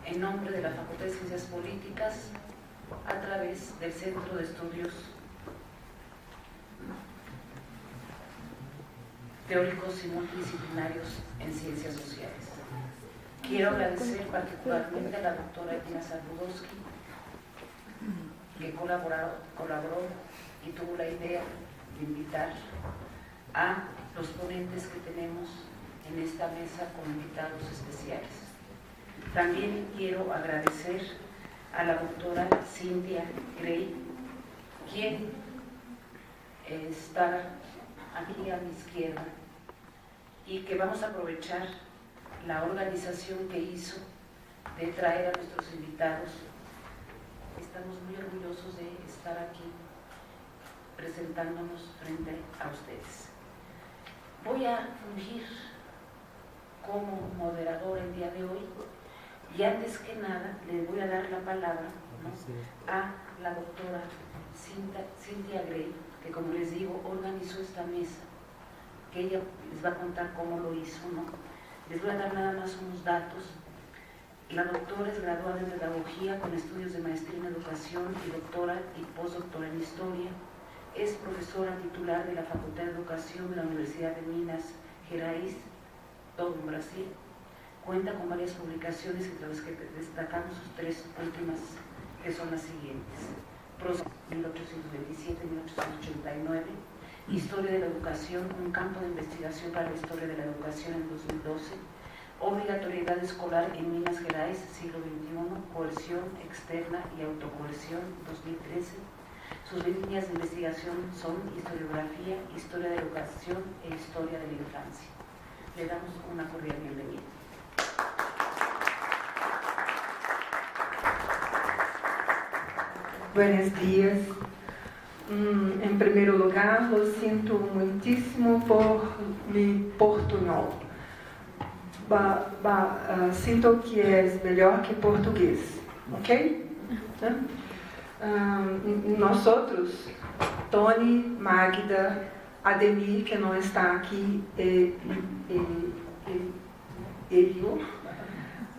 en nombre de la Facultad de Ciencias Políticas a través del Centro de Estudios Teóricos y Multidisciplinarios en Ciencias Sociales. Quiero agradecer particularmente a la doctora Edina Saludowski, que colaboró y tuvo la idea de invitar a los ponentes que tenemos en esta mesa con invitados especiales. También quiero agradecer a la doctora Cynthia Gray, quien está aquí a mi izquierda y que vamos a aprovechar la organización que hizo de traer a nuestros invitados. Estamos muy orgullosos de estar aquí presentándonos frente a ustedes. Voy a fungir como moderador el día de hoy y antes que nada le voy a dar la palabra, ¿no?, a la doctora Cynthia Gray, que como les digo organizó esta mesa, que ella les va a contar cómo lo hizo, ¿no? Les voy a dar nada más unos datos. La doctora es graduada en Pedagogía con estudios de maestría en Educación y doctora y postdoctora en Historia. Es profesora titular de la Facultad de Educación de la Universidad de Minas Gerais, todo en Brasil. Cuenta con varias publicaciones, entre las que destacamos sus tres últimas, que son las siguientes: Proceso 1827-1889, Historia de la Educación, un campo de investigación para la historia de la educación en 2012, Obligatoriedad escolar en Minas Gerais, siglo XXI, Coerción externa y autocoerción, 2013. Sus líneas de investigación son historiografía, historia de la educación e historia de la infancia. Le damos una cordial bienvenida. Buenos días. Em primeiro lugar, eu sinto muitíssimo por mi portunhol. Sinto que é melhor que português, ok? Nós outros, Tony, Magda, Ademir, que não está aqui, e eu,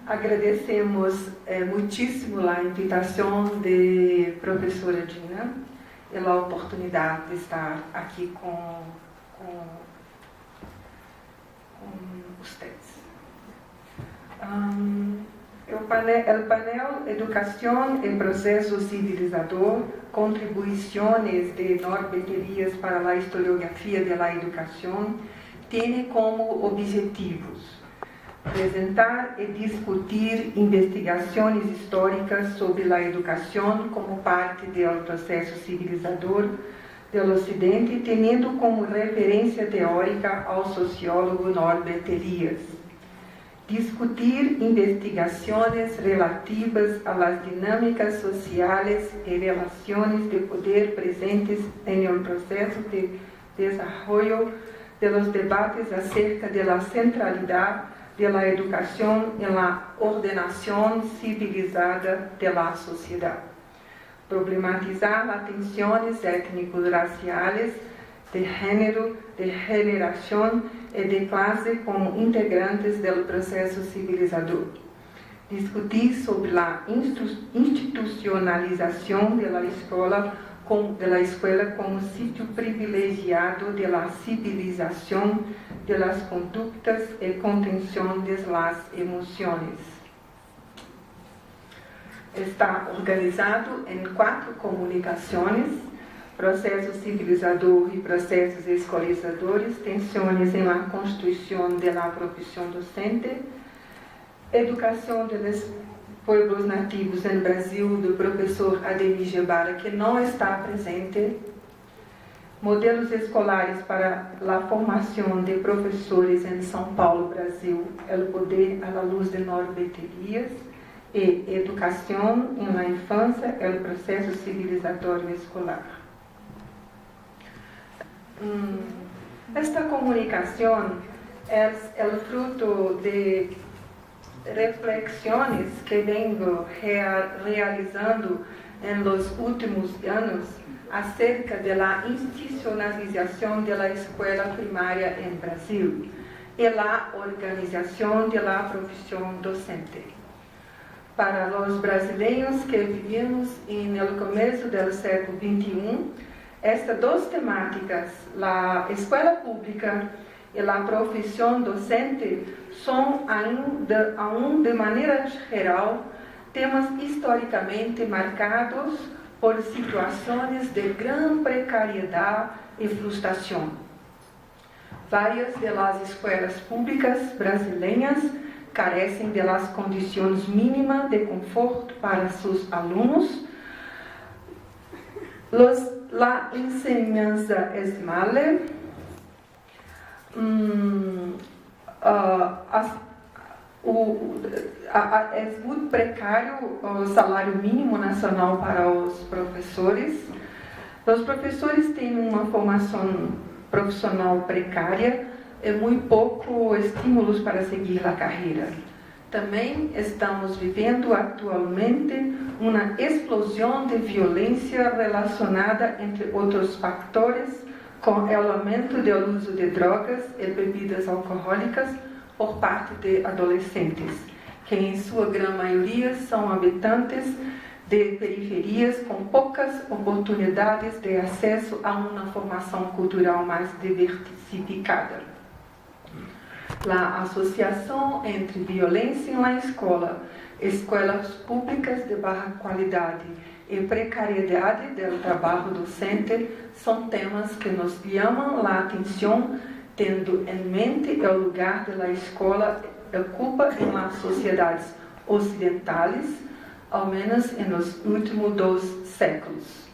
agradecemos muitíssimo a invitação de professora Dina e a oportunidade de estar aqui com vocês. O painel Educação e Processo Civilizador, Contribuições de Norberterias para a Historiografia da Educação, tem como objetivos apresentar e discutir investigações históricas sobre a educação como parte do processo civilizador do Ocidente, tendo como referência teórica ao sociólogo Norbert Elias. Discutir investigações relativas às dinâmicas sociais e relações de poder presentes no processo de desenvolvimento dos debates acerca da centralidade da educação na ordenação civilizada da sociedade. Problematizar as tensões étnico-raciais, de gênero, de geração e de classe como integrantes do processo civilizador. Discutir sobre a institucionalização da escola como sítio privilegiado da civilização, das condutas e contenção das emoções. Está organizado em 4 comunicações: processo civilizador e processos escolarizadores, tensões na constituição da profissão docente, educação dos pueblos nativos em Brasil, do professor Ademir Gebara, que não está presente, modelos escolares para a formação de professores em São Paulo, Brasil, o poder à luz de Norbert Elias, e educação na infância, o processo civilizatório escolar. Esta comunicação é o fruto de reflexões que vengo realizando nos últimos anos acerca da institucionalização da escola primária em Brasil e a organização da profissão docente. Para os brasileiros que vivimos no começo do século XXI, estas duas temáticas, a escola pública e a profissão docente, são ainda, de maneira geral, temas historicamente marcados por situações de grande precariedade e frustração. Várias das escolas públicas brasileiras carecem das condições mínimas de conforto para seus alunos. La enseñanza es mala. É muito precário o salário mínimo nacional para os professores. Os professores têm uma formação profissional precária e muito pouco estímulos para seguir a carreira. Também estamos vivendo atualmente uma explosão de violência relacionada, entre outros fatores, com o aumento do uso de drogas e bebidas alcoólicas por parte de adolescentes, que em sua grande maioria são habitantes de periferias com poucas oportunidades de acesso a uma formação cultural mais diversificada. A associação entre violência na escola, escolas públicas de baixa qualidade e precariedade do trabalho docente são temas que nos chamam a atenção, tendo em mente o lugar da escola ocupa em las sociedades ocidentais, ao menos nos últimos 2 séculos.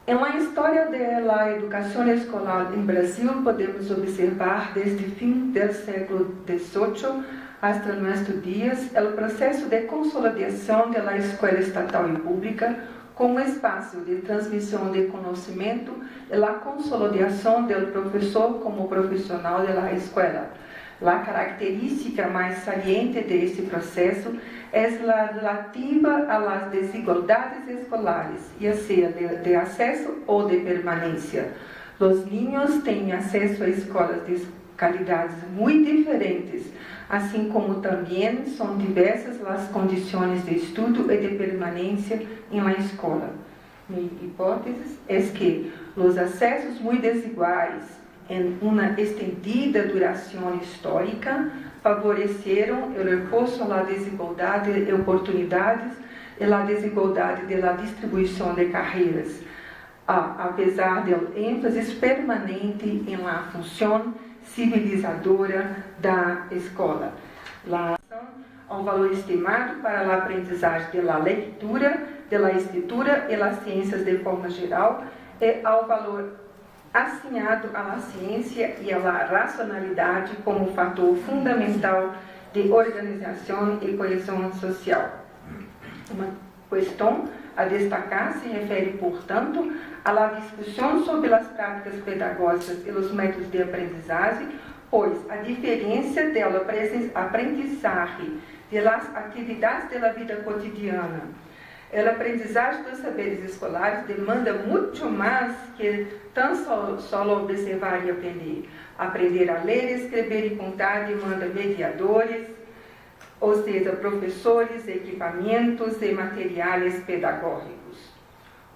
Em la história da educação escolar em Brasil, podemos observar desde o fim do século XVIII até nossos dias o processo de consolidação da escola estatal e pública como espaço de transmissão de conhecimento e a consolidação do professor como profissional da escola. A característica mais saliente deste processo é a relativa às desigualdades escolares, ya seja de acesso ou de permanência. Os niños têm acesso a escolas de qualidades muito diferentes, assim como também são diversas as condições de estudo e de permanência em la escola. Minha hipótese é que os acessos muito desiguais em uma estendida duração histórica favoreceram o reforço à desigualdade de oportunidades e a desigualdade da distribuição de carreiras, apesar do ênfase permanente em la função civilizadora da escola. Um valor estimado para a aprendizagem da leitura, da escritura e das ciências de forma geral, e ao valor assinado à ciência e à racionalidade como fator fundamental de organização e coesão social. Uma questão a destacar se refere, portanto, à discussão sobre as práticas pedagógicas e os métodos de aprendizagem, pois a diferença da aprendizagem das atividades da vida cotidiana. A aprendizagem dos saberes escolares demanda muito mais que tão só observar e aprender. Aprender a ler, escrever e contar demanda mediadores, ou seja, professores, equipamentos e materiais pedagógicos.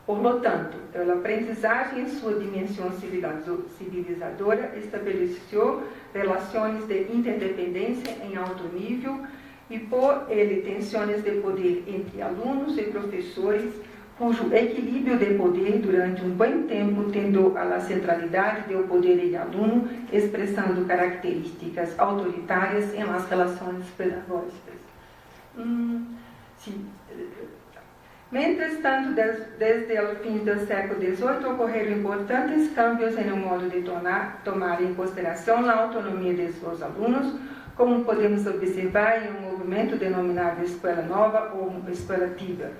Por lo tanto, a aprendizagem, em sua dimensão civilizadora, estabeleceu relações de interdependência em alto nível e por ele tensões de poder entre alunos e professores, cujo equilíbrio de poder durante um bom tempo tendeu à centralidade do poder em aluno, expressando características autoritárias em las relações pedagógicas. Entretanto, desde o fim do século XVIII, ocorreram importantes cambios no modo de tomar em consideração a autonomia de seus alunos, como podemos observar em um movimento denominado Escola Nova ou Escola Antiga.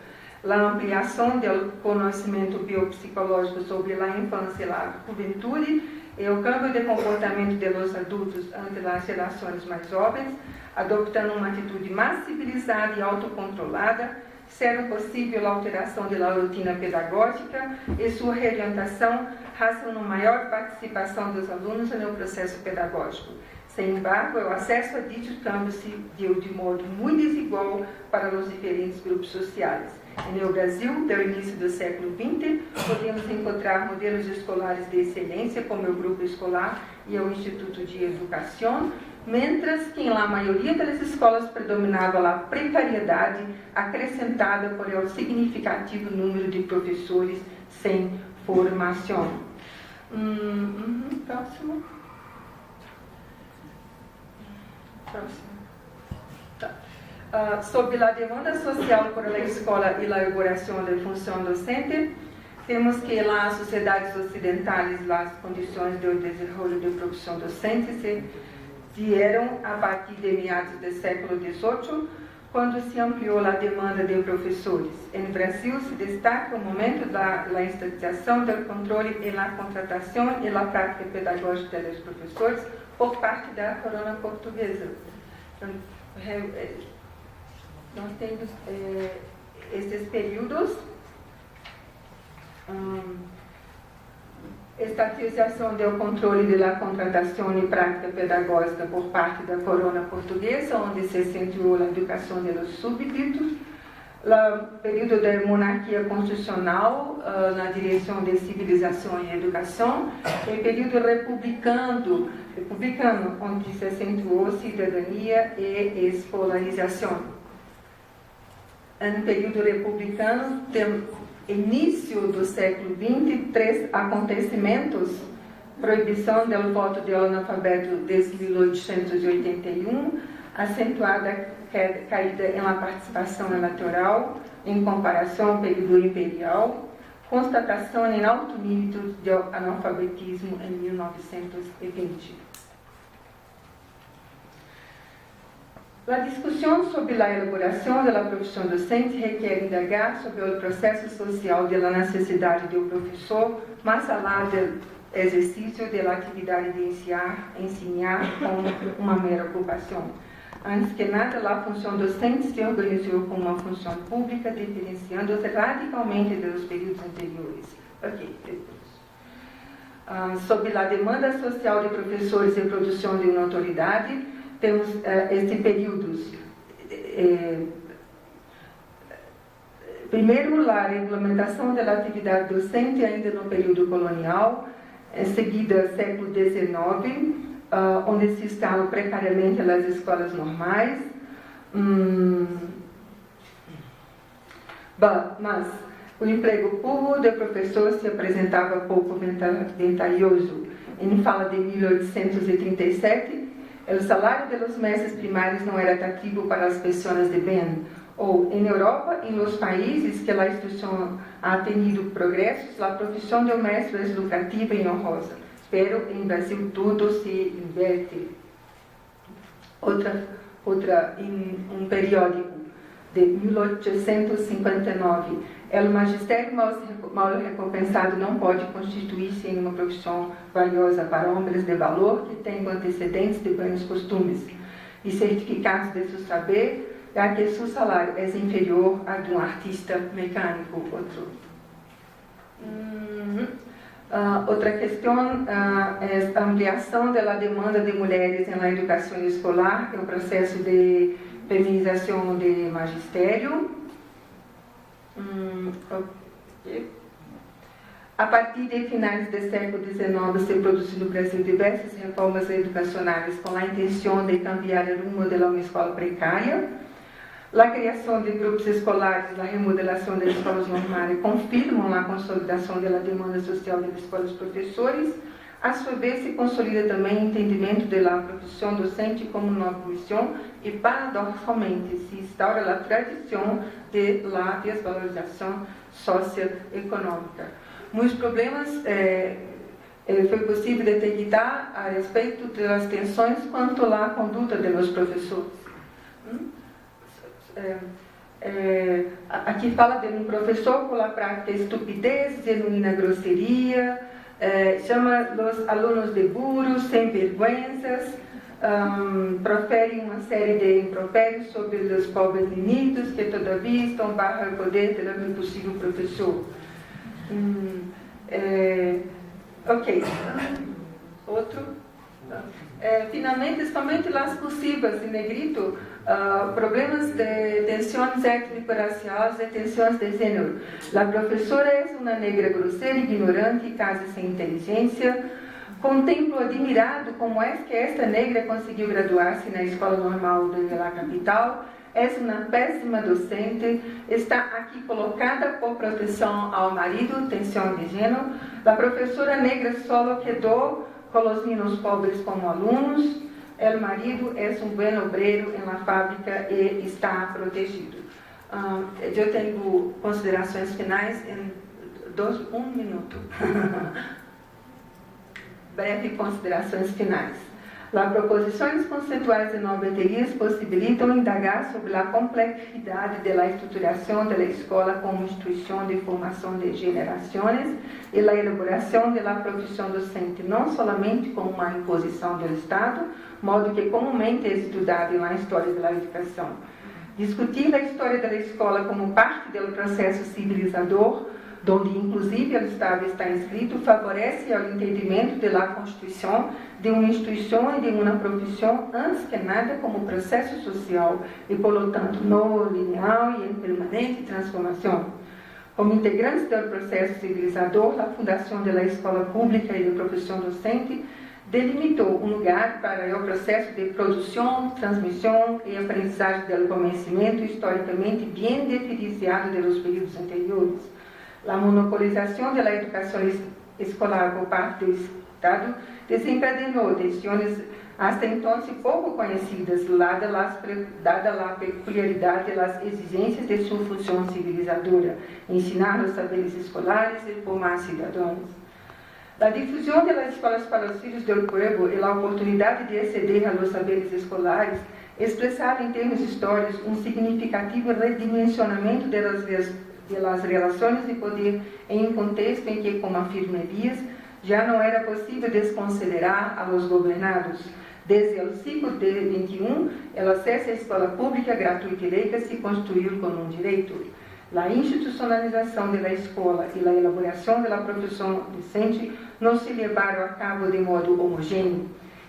A ampliação do conhecimento biopsicológico sobre a infância e a juventude e o câmbio de comportamento dos adultos ante as gerações mais jovens, adoptando uma atitude mais civilizada e autocontrolada, sendo possível a alteração da rotina pedagógica e sua reorientação, razão uma maior participação dos alunos no processo pedagógico. Sem embargo, o acesso a dichos campos se deu de modo muito desigual para os diferentes grupos sociais. No Brasil, do início do século XX, podemos encontrar modelos escolares de excelência, como o Grupo Escolar e o Instituto de Educação, mientras que na maioria das escolas predominava a precariedade acrescentada por o significativo número de professores sem formação. Próximo. Sobre a demanda social por a escola e a elaboração da função docente, temos que nas sociedades ocidentais as condições de desenvolvimento de profissão docente se dieron a partir de meados do século XVIII, quando se ampliou a demanda de professores. No Brasil se destaca o momento da estatização do controle e a contratação e a prática pedagógica dos professores por parte da corona portuguesa. Então, nós temos esses períodos, estatização do controle da contratação e prática pedagógica por parte da corona portuguesa, onde se centrou a educação dos súbditos, o período da monarquia constitucional na direção de civilização e educação, e o período republicano, onde se acentuou cidadania e escolarização. No período republicano, temos início do século XX, 3 acontecimentos: proibição do voto de analfabeto desde 1881, acentuada caída em la participação eleitoral em comparação ao período imperial, constatação em alto nível de analfabetismo em 1920. A discussão sobre a elaboração da profissão docente requer indagar sobre o processo social da necessidade do professor, mais além do exercício da atividade de ensinar como uma mera ocupação. Antes que nada, a função docente se organizou como uma função pública, diferenciando-se radicalmente dos períodos anteriores. Sobre a demanda social de professores e produção de uma autoridade, temos estes períodos. Primeiro, a regulamentação da atividade docente ainda no período colonial, em seguida, século XIX, onde se instalam precariamente as escolas normais. Mas o emprego público de professor se apresentava pouco vantajoso. Em fala de 1837, o salário dos mestres primários não era atrativo para as pessoas de bem. Ou, em Europa, em los países que a instrução ha tenido progressos, a profissão de mestre é lucrativa e honrosa. Pero, em Brasil, tudo se inverte. Em um periódico de 1859, o magistério mal recompensado não pode constituir-se em uma profissão valiosa para homens de valor que tenham antecedentes de bons costumes e certificados de seu saber, já que seu salário é inferior a de um artista mecânico. Outra questão é a ampliação da demanda de mulheres na educação escolar, é o processo de feminização do magistério. A partir de finais do século XIX, se produziu no Brasil diversas reformas educacionais com a intenção de cambiar o rumo de uma escola precária. A criação de grupos escolares, a remodelação das escolas normais confirmam a consolidação da demanda social das escolas professores. A sua vez, se consolida também o entendimento da profissão docente como nova missão e, paradoxalmente, se instaura a tradição de la desvalorização socioeconômica. Muitos problemas foi possível detectar a respeito das tensões quanto à conduta dos professores. Aqui fala de um professor com a prática estupidez, genuína grosseria, chama os alunos de burros, sem vergüenzas, profere uma série de impropérios sobre os pobres meninos que todavia estão bajo o poder do impossível professor. Ok. Outro. Finalmente, somente las cursivas en negrito, problemas de tensiones étnico-raciales, de tensiones de género. La profesora es una negra grosera, ignorante, casi sin inteligencia. Contemplo admirado como es que esta negra consiguió graduarse en la Escuela Normal de la capital. Es una pésima docente, está aquí colocada por protección al marido, tensión de género. La profesora negra solo quedó con los niños pobres como alumnos. El marido es un buen obrero en la fábrica y está protegido. Yo tengo consideraciones finales en un minuto. Breve considerações finais. Las proposições conceituais de Norbert Elias possibilitam indagar sobre a complexidade da estruturação da escola como instituição de formação de gerações e a elaboração da profissão docente, não somente como uma imposição do Estado, modo que comumente é estudado na história da educação. Discutir a história da escola como parte do processo civilizador, onde inclusive o Estado está inscrito, favorece o entendimento da Constituição de uma instituição e de uma profissão, antes que nada, como processo social e, por lo tanto, não linear e em permanente transformação. Como integrantes do processo civilizador, a fundação da escola pública e da profissão docente delimitou um lugar para o processo de produção, transmissão e aprendizagem do conhecimento historicamente bem diferenciado dos períodos anteriores. A monopolização da educação escolar por parte do Estado desencadenou tensões hasta então pouco conhecidas, dada a peculiaridade das exigências de sua função civilizadora, ensinar os saberes escolares e formar cidadãos. A difusão das escolas para os filhos do povo e a oportunidade de aceder a los saberes escolares expressaram em termos históricos um significativo redimensionamento das relações de poder em um contexto em que, como afirma Elias, já não era possível desconsiderar a los governados. Desde o século XXI, o acesso à escola pública gratuita e laica se construiu como um direito. A institucionalização da escola e a elaboração da profissão docente não se levaram a cabo de modo homogêneo.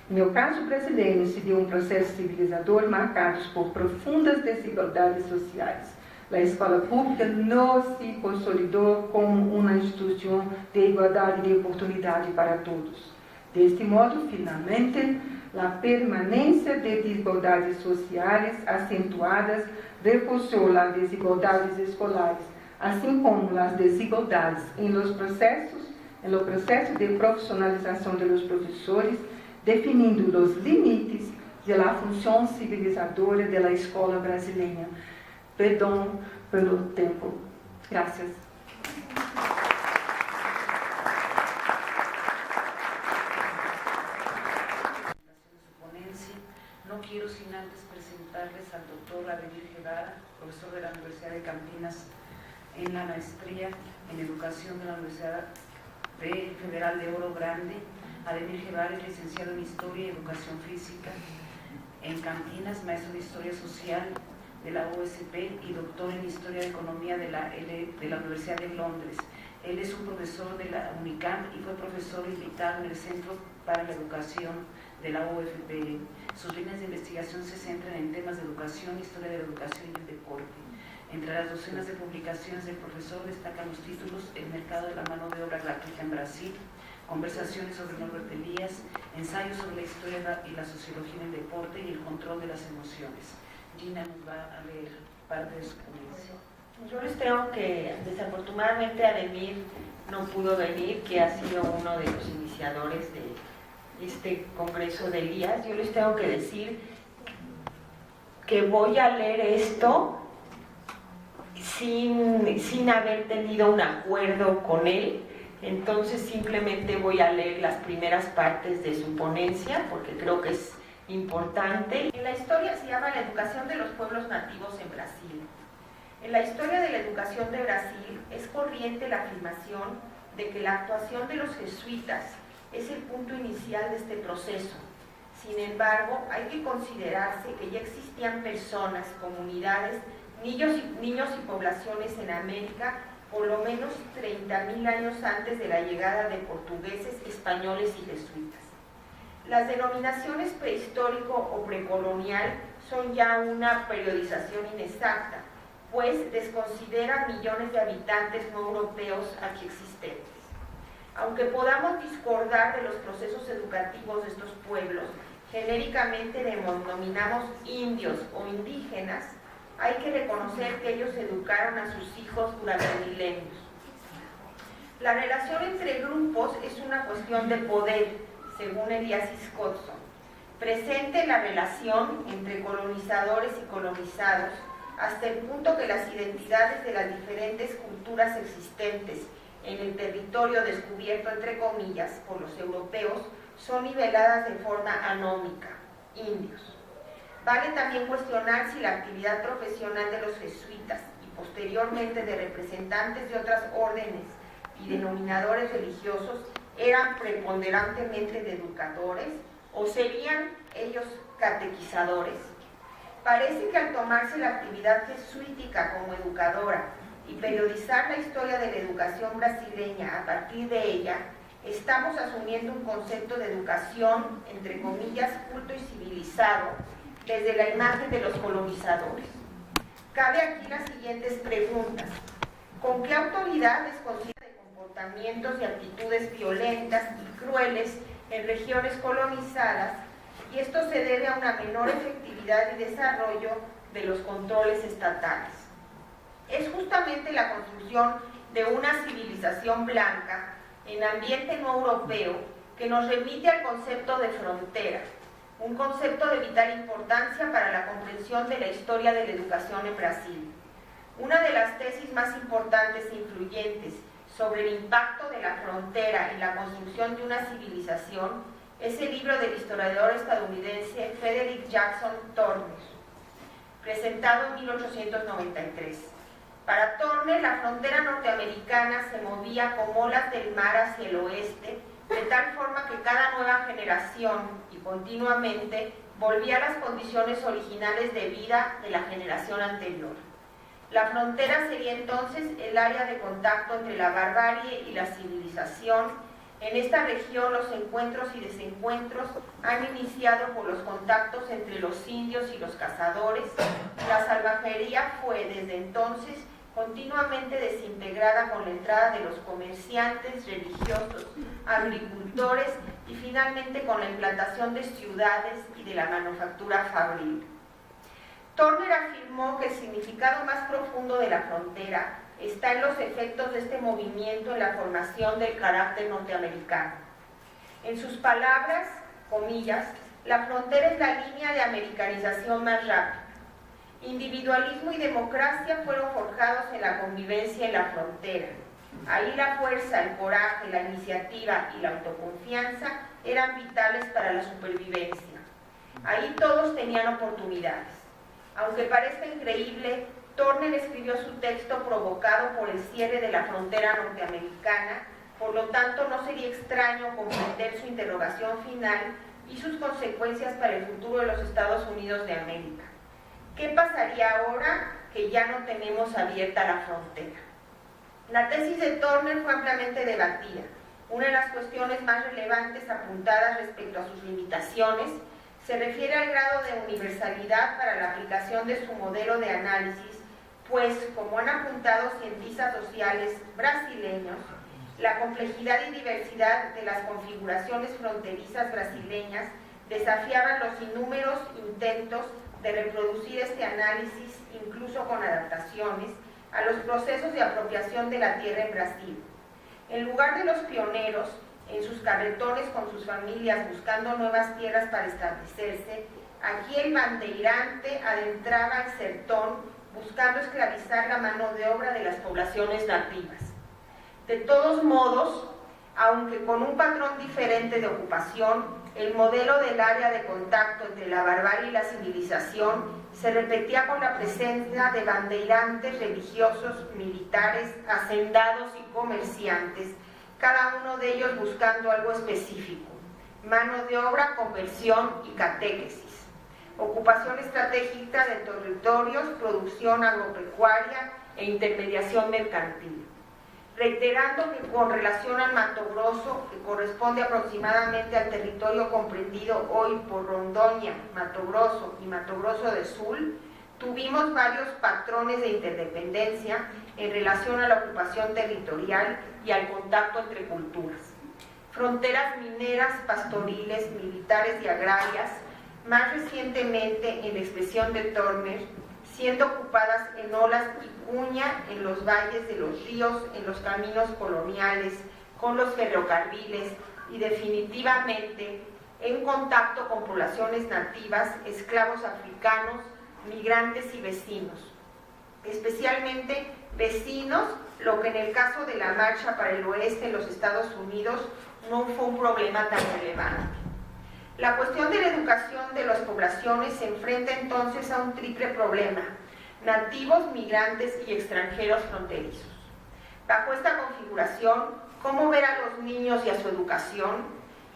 No caso brasileiro, se deu um processo civilizador marcado por profundas desigualdades sociais. A escola pública não se consolidou como uma instituição de igualdade de oportunidade para todos. Deste modo, finalmente, a permanência de desigualdades sociais acentuadas reforçou as desigualdades escolares, assim como as desigualdades no processo de profissionalização dos professores, definindo os limites da função civilizadora da escola brasileira. Perdão pelo tempo. Gracias. No quiero sin antes presentarles al doctor Ademir Guevara, profesor de la Universidad de Campinas en la maestría en Educación de la Universidad Federal de Oro Grande. Ademir Guevara es licenciado en Historia y Educación Física en Campinas, maestro de Historia Social de la USP y doctor en Historia de Economía de la Universidad de Londres. Él es un profesor de la UNICAM y fue profesor invitado en el Centro para la Educación de la UFPR. Sus líneas de investigación se centran en temas de educación, historia de la educación y el deporte. Entre las docenas de publicaciones del profesor destacan los títulos El mercado de la mano de obra gratuita en Brasil, Conversaciones sobre Norbert Elias, Ensayos sobre la historia y la sociología en el deporte y el control de las emociones. Gina nos va a leer parte de su ponencia. Yo les tengo que, desafortunadamente Ademir no pudo venir, que ha sido uno de los iniciadores de este congreso de Elías. Yo les tengo que decir que voy a leer esto sin haber tenido un acuerdo con él. Entonces simplemente voy a leer las primeras partes de su ponencia porque creo que es importante. En la historia se llama La educación de los pueblos nativos en Brasil. En la historia de la educación de Brasil es corriente la afirmación de que la actuación de los jesuitas es el punto inicial de este proceso. Sin embargo, hay que considerarse que ya existían personas, comunidades, niños y poblaciones en América por lo menos 30.000 años antes de la llegada de portugueses, españoles y jesuitas. Las denominaciones prehistórico o precolonial son ya una periodización inexacta, pues desconsideran millones de habitantes no europeos aquí existentes. Aunque podamos discordar de los procesos educativos de estos pueblos, genéricamente denominamos indios o indígenas, hay que reconocer que ellos educaron a sus hijos durante milenios. La relación entre grupos es una cuestión de poder, según Elias Scottson. Presente la relación entre colonizadores y colonizados, hasta el punto que las identidades de las diferentes culturas existentes en el territorio descubierto, entre comillas, por los europeos, son niveladas de forma anómica, indios. Vale también cuestionar si la actividad profesional de los jesuitas y posteriormente de representantes de otras órdenes y denominadores religiosos eran preponderantemente de educadores o serían ellos catequizadores. Parece que al tomarse la actividad jesuítica como educadora y periodizar la historia de la educación brasileña a partir de ella, estamos asumiendo un concepto de educación, entre comillas, culto y civilizado, desde la imagen de los colonizadores. Cabe aquí las siguientes preguntas. ¿Con qué autoridad desconsidera de comportamientos y actitudes violentas y crueles en regiones colonizadas? Y esto se debe a una menor efectividad y desarrollo de los controles estatales. Es justamente la construcción de una civilización blanca en ambiente no europeo que nos remite al concepto de frontera, un concepto de vital importancia para la comprensión de la historia de la educación en Brasil. Una de las tesis más importantes e influyentes sobre el impacto de la frontera en la construcción de una civilización es el libro del historiador estadounidense Frederick Jackson Turner, presentado en 1893. Para Turner, la frontera norteamericana se movía como olas del mar hacia el oeste, de tal forma que cada nueva generación y continuamente volvía a las condiciones originales de vida de la generación anterior. La frontera sería entonces el área de contacto entre la barbarie y la civilización. En esta región los encuentros y desencuentros han iniciado por los contactos entre los indios y los cazadores. La salvajería fue desde entonces continuamente desintegrada con la entrada de los comerciantes, religiosos, agricultores y finalmente con la implantación de ciudades y de la manufactura fabril. Turner afirmó que el significado más profundo de la frontera está en los efectos de este movimiento en la formación del carácter norteamericano. En sus palabras, comillas, la frontera es la línea de americanización más rápida. Individualismo y democracia fueron forjados en la convivencia en la frontera. Ahí la fuerza, el coraje, la iniciativa y la autoconfianza eran vitales para la supervivencia. Ahí todos tenían oportunidades. Aunque parezca increíble, Turner escribió su texto provocado por el cierre de la frontera norteamericana, por lo tanto no sería extraño comprender su interrogación final y sus consecuencias para el futuro de los Estados Unidos de América. ¿Qué pasaría ahora que ya no tenemos abierta la frontera? La tesis de Turner fue ampliamente debatida. Una de las cuestiones más relevantes apuntadas respecto a sus limitaciones se refiere al grado de universalidad para la aplicación de su modelo de análisis, pues, como han apuntado cientistas sociales brasileños, la complejidad y diversidad de las configuraciones fronterizas brasileñas desafiaban los inúmeros intentos de reproducir este análisis, incluso con adaptaciones, a los procesos de apropiación de la tierra en Brasil. En lugar de los pioneros, en sus carretones con sus familias buscando nuevas tierras para establecerse, aquí el bandeirante adentraba el sertón buscando esclavizar la mano de obra de las poblaciones nativas. De todos modos, aunque con un patrón diferente de ocupación, el modelo del área de contacto entre la barbarie y la civilización se repetía con la presencia de bandeirantes religiosos, militares, hacendados y comerciantes, cada uno de ellos buscando algo específico: mano de obra, conversión y catequesis, ocupación estratégica de territorios, producción agropecuaria e intermediación mercantil. reiterando que con relación al Mato Grosso, que corresponde aproximadamente al territorio comprendido hoy por Rondoña, Mato Grosso y Mato Grosso de Sul, tuvimos varios patrones de interdependencia en relación a la ocupación territorial y al contacto entre culturas. Fronteras mineras, pastoriles, militares y agrarias, más recientemente en la expresión de Turner, siendo ocupadas en olas y cuña en los valles de los ríos, en los caminos coloniales, con los ferrocarriles y definitivamente en contacto con poblaciones nativas, esclavos africanos, migrantes y vecinos. Especialmente vecinos, lo que en el caso de la marcha para el oeste en los Estados Unidos no fue un problema tan relevante. La cuestión de la educación de las poblaciones se enfrenta entonces a un triple problema: nativos, migrantes y extranjeros fronterizos. Bajo esta configuración, ¿cómo ver a los niños y a su educación?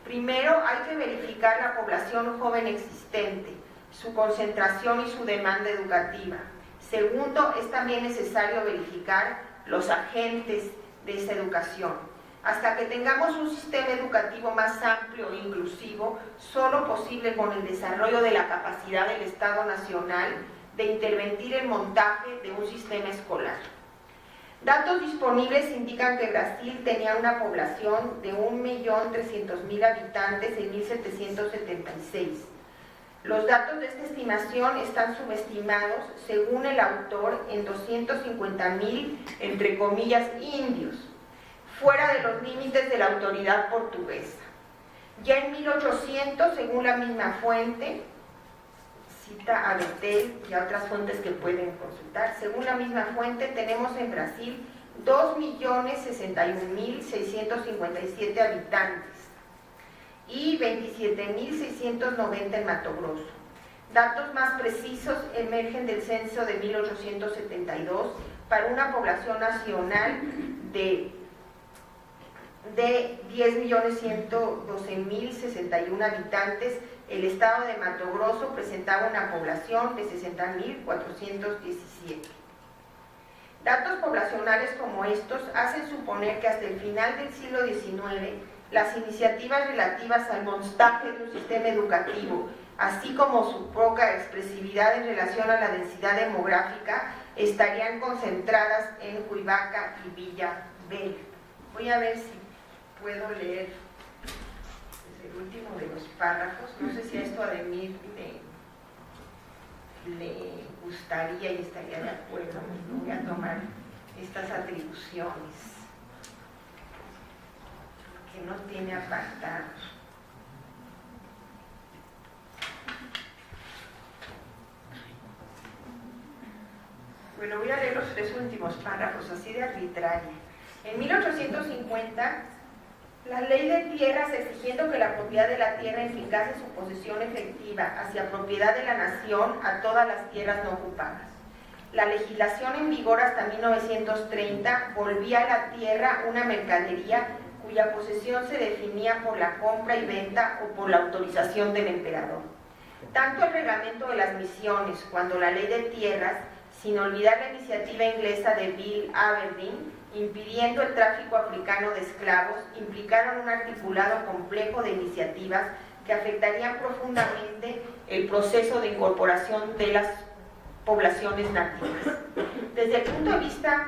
Primero, hay que verificar la población joven existente, su concentración y su demanda educativa. Segundo, es también necesario verificar los agentes de esa educación. Hasta que tengamos un sistema educativo más amplio e inclusivo, solo posible con el desarrollo de la capacidad del Estado Nacional de intervenir el montaje de un sistema escolar. Datos disponibles indican que Brasil tenía una población de 1.300.000 habitantes en 1776. Los datos de esta estimación están subestimados, según el autor, en 250.000, entre comillas, indios, fuera de los límites de la autoridad portuguesa. Ya en 1800, según la misma fuente, cita a Betel y a otras fuentes que pueden consultar, según la misma fuente tenemos en Brasil 2.061.657 habitantes y 27.690 en Mato Grosso. Datos más precisos emergen del censo de 1872 para una población nacional de 10.112.061 habitantes. El estado de Mato Grosso presentaba una población de 60.417. Datos poblacionales como estos hacen suponer que hasta el final del siglo XIX las iniciativas relativas al montaje de un sistema educativo, así como su poca expresividad en relación a la densidad demográfica, estarían concentradas en Cuivaca y Villa Bel. Voy a ver si puedo leer el último de los párrafos. No sé si a esto a Ademir le gustaría y estaría de acuerdo. Voy a tomar estas atribuciones que no tiene apartados. Bueno, voy a leer los tres últimos párrafos así de arbitraria. En 1850, la ley de tierras, exigiendo que la propiedad de la tierra implicase su posesión efectiva hacia propiedad de la nación a todas las tierras no ocupadas. La legislación en vigor hasta 1930 volvía a la tierra una mercadería cuya posesión se definía por la compra y venta o por la autorización del emperador. Tanto el reglamento de las misiones cuando la ley de tierras, sin olvidar la iniciativa inglesa de Bill Aberdeen, impidiendo el tráfico africano de esclavos, implicaron un articulado complejo de iniciativas que afectarían profundamente el proceso de incorporación de las poblaciones nativas. Desde el punto de vista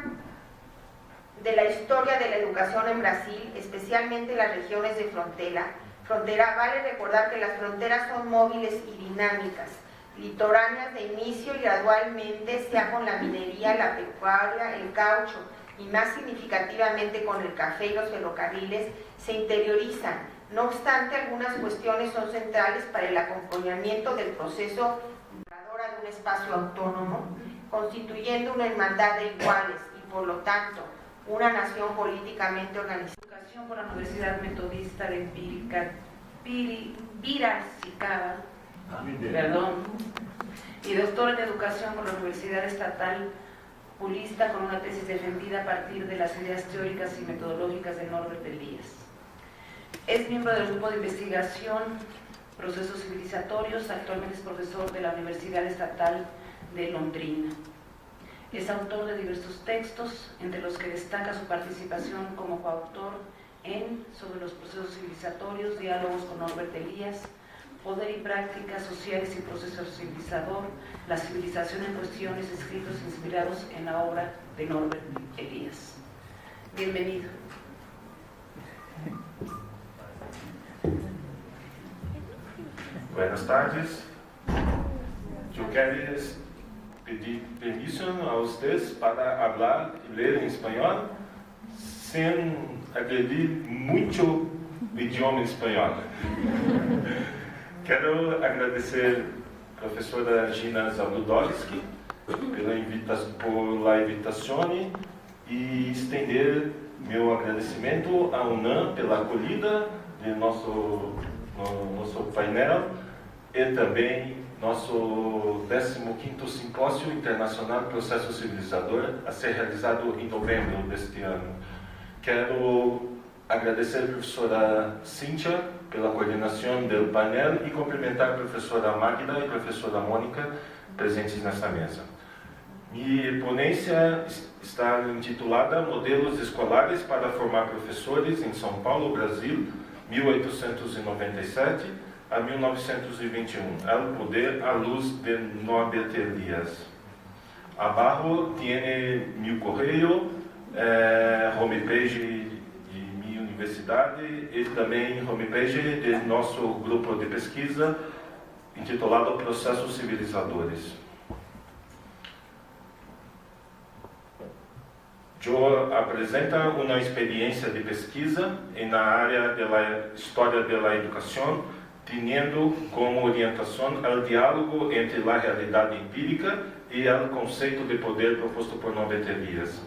de la historia de la educación en Brasil, especialmente en las regiones de frontera, vale recordar que las fronteras son móviles y dinámicas, litoráneas de inicio y gradualmente, sea con la minería, la pecuaria, el caucho, y más significativamente con el café y los ferrocarriles, se interiorizan. No obstante, algunas cuestiones son centrales para el acompañamiento del proceso de un espacio autónomo, constituyendo una hermandad de iguales y, por lo tanto, una nación políticamente organizada. Educación por la Universidad Metodista de Piracicaba, y doctor en Educación por la Universidad Estatal Pulista, con una tesis defendida a partir de las ideas teóricas y metodológicas de Norbert Elias. Es miembro del grupo de investigación Procesos Civilizatorios, actualmente es profesor de la Universidad Estatal de Londrina. Es autor de diversos textos, entre los que destaca su participación como coautor en Sobre los procesos civilizatorios, diálogos con Norbert Elias, Poder y prácticas sociales y proceso civilizador, la civilización en cuestiones, escritos inspirados en la obra de Norbert Elias. Bienvenido. Buenas tardes. Eu quero pedir permisso a vocês para falar e ler em espanhol sem agredir muito o idioma espanhol. Quero agradecer a professora Gina Zabudowski por invitação e estender meu agradecimento à UNAM pela acolhida de nosso painel e também nosso 15º Simpósio Internacional Processo Civilizador a ser realizado em novembro deste ano. Quero agradecer a professora Cíntia pela coordenação do painel e cumprimentar a professora Magda e a professora Mônica presentes nesta mesa. Minha ponência está intitulada Modelos Escolares para Formar Professores em São Paulo, Brasil, 1897 a 1921, el poder a luz de Norbert Elias. Abajo tiene mi correio, homepage de minha universidade e também homepage de nosso grupo de pesquisa intitulado Processos Civilizadores. Eu apresento uma experiência de pesquisa na área da história da educação, tendo como orientação o diálogo entre a realidade empírica e o conceito de poder proposto por Norbert Elias.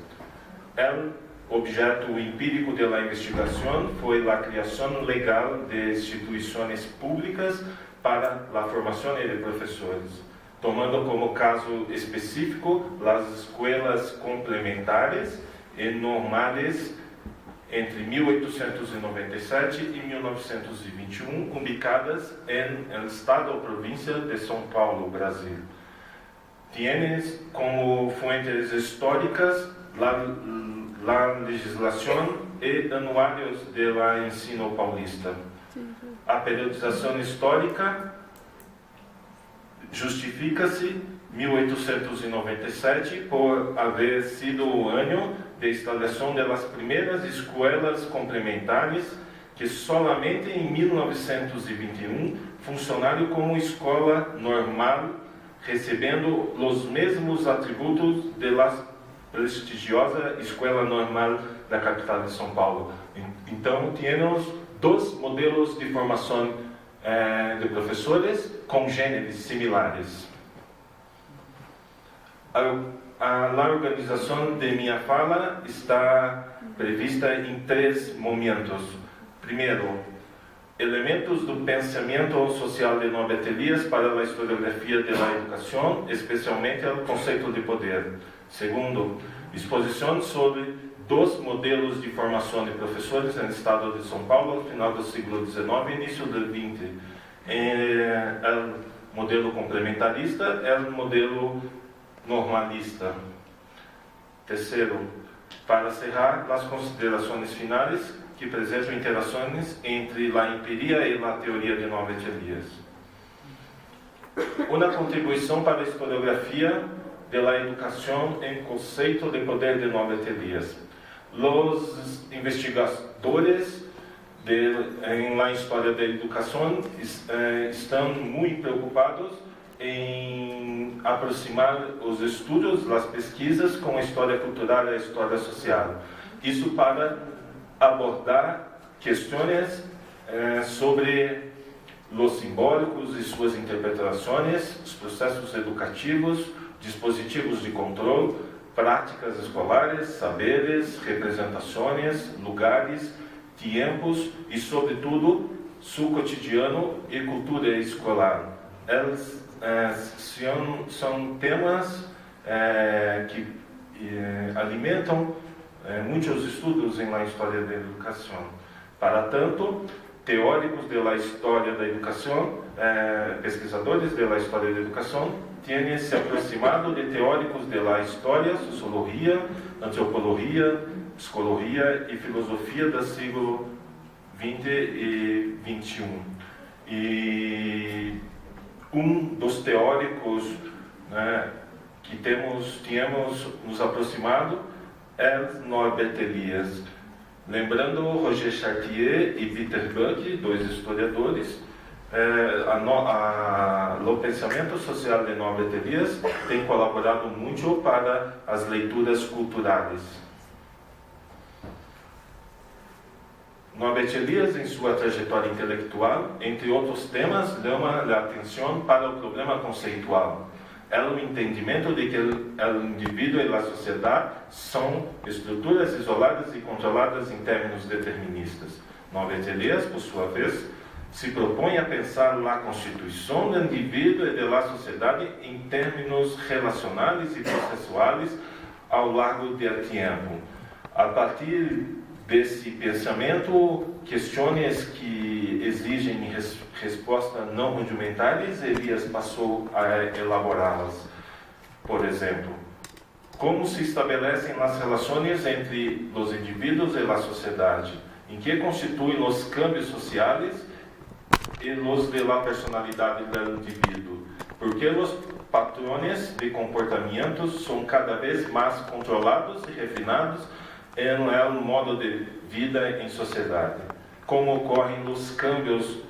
O objeto empírico da investigação foi a criação legal de instituições públicas para a formação de professores, tomando como caso específico as escolas complementares e normais entre 1897 e 1921, ubicadas no estado ou província de São Paulo, Brasil. Tienes como fuentes históricas a legislação e anuários do ensino paulista. A periodização histórica justifica-se 1897 por haver sido o ano de instalação das primeiras escolas complementares que solamente em 1921 funcionaram como escola normal, recebendo os mesmos atributos da prestigiosa Escola Normal da capital de São Paulo. Então, temos dois modelos de formação de professores com gêneros similares. A organização de minha fala está prevista em 3 momentos. Primeiro, elementos do pensamento social de Norbert Elias para a historiografia da educação, especialmente o conceito de poder. Segundo, exposição sobre 2 modelos de formação de professores no estado de São Paulo ao final do século XIX e início do XX. O modelo complementarista e o modelo normalista. Terceiro, para cerrar, as considerações finais que apresentam interações entre a empiria e a teoria de Norbert Elias. Uma contribuição para a historiografia da educação em conceito de poder de Norbert Elias. Os investigadores em la história da educação estão muito preocupados em aproximar os estudos, as pesquisas com a história cultural e a história social. Isso para abordar questões sobre os simbólicos e suas interpretações, os processos educativos, dispositivos de controle, práticas escolares, saberes, representações, lugares, tempos e, sobretudo, seu cotidiano e cultura escolar. Eles são temas que alimentam muitos estudos em la história da educação. Para tanto, teóricos da história da educação, pesquisadores da história da educação, tiene se aproximado de teóricos de la historia, sociología, antropología, psicologia e filosofia do século XX e XXI. E dos teóricos, né, que tínhamos nos aproximado é Norbert Elias. Lembrando Roger Chartier e Peter Buck, dois historiadores, o pensamento social de Norbert Elias tem colaborado muito para as leituras culturais. Norbert Elias, em sua trajetória intelectual, entre outros temas, chama a atenção para o problema conceitual. É o entendimento de que o indivíduo e a sociedade são estruturas isoladas e controladas em termos deterministas. Norbert Elias, por sua vez, se propõe a pensar a constituição do indivíduo e da sociedade em termos relacionais e processuais ao longo do tempo. A partir desse pensamento, questões que exigem respostas não rudimentares, Elias passou a elaborá-las. Por exemplo, como se estabelecem as relações entre os indivíduos e a sociedade, em que constituem os câmbios sociais e os de la personalidade do indivíduo, porque os patrões de comportamentos são cada vez mais controlados e refinados em um modo de vida em sociedade, como ocorrem os câmbios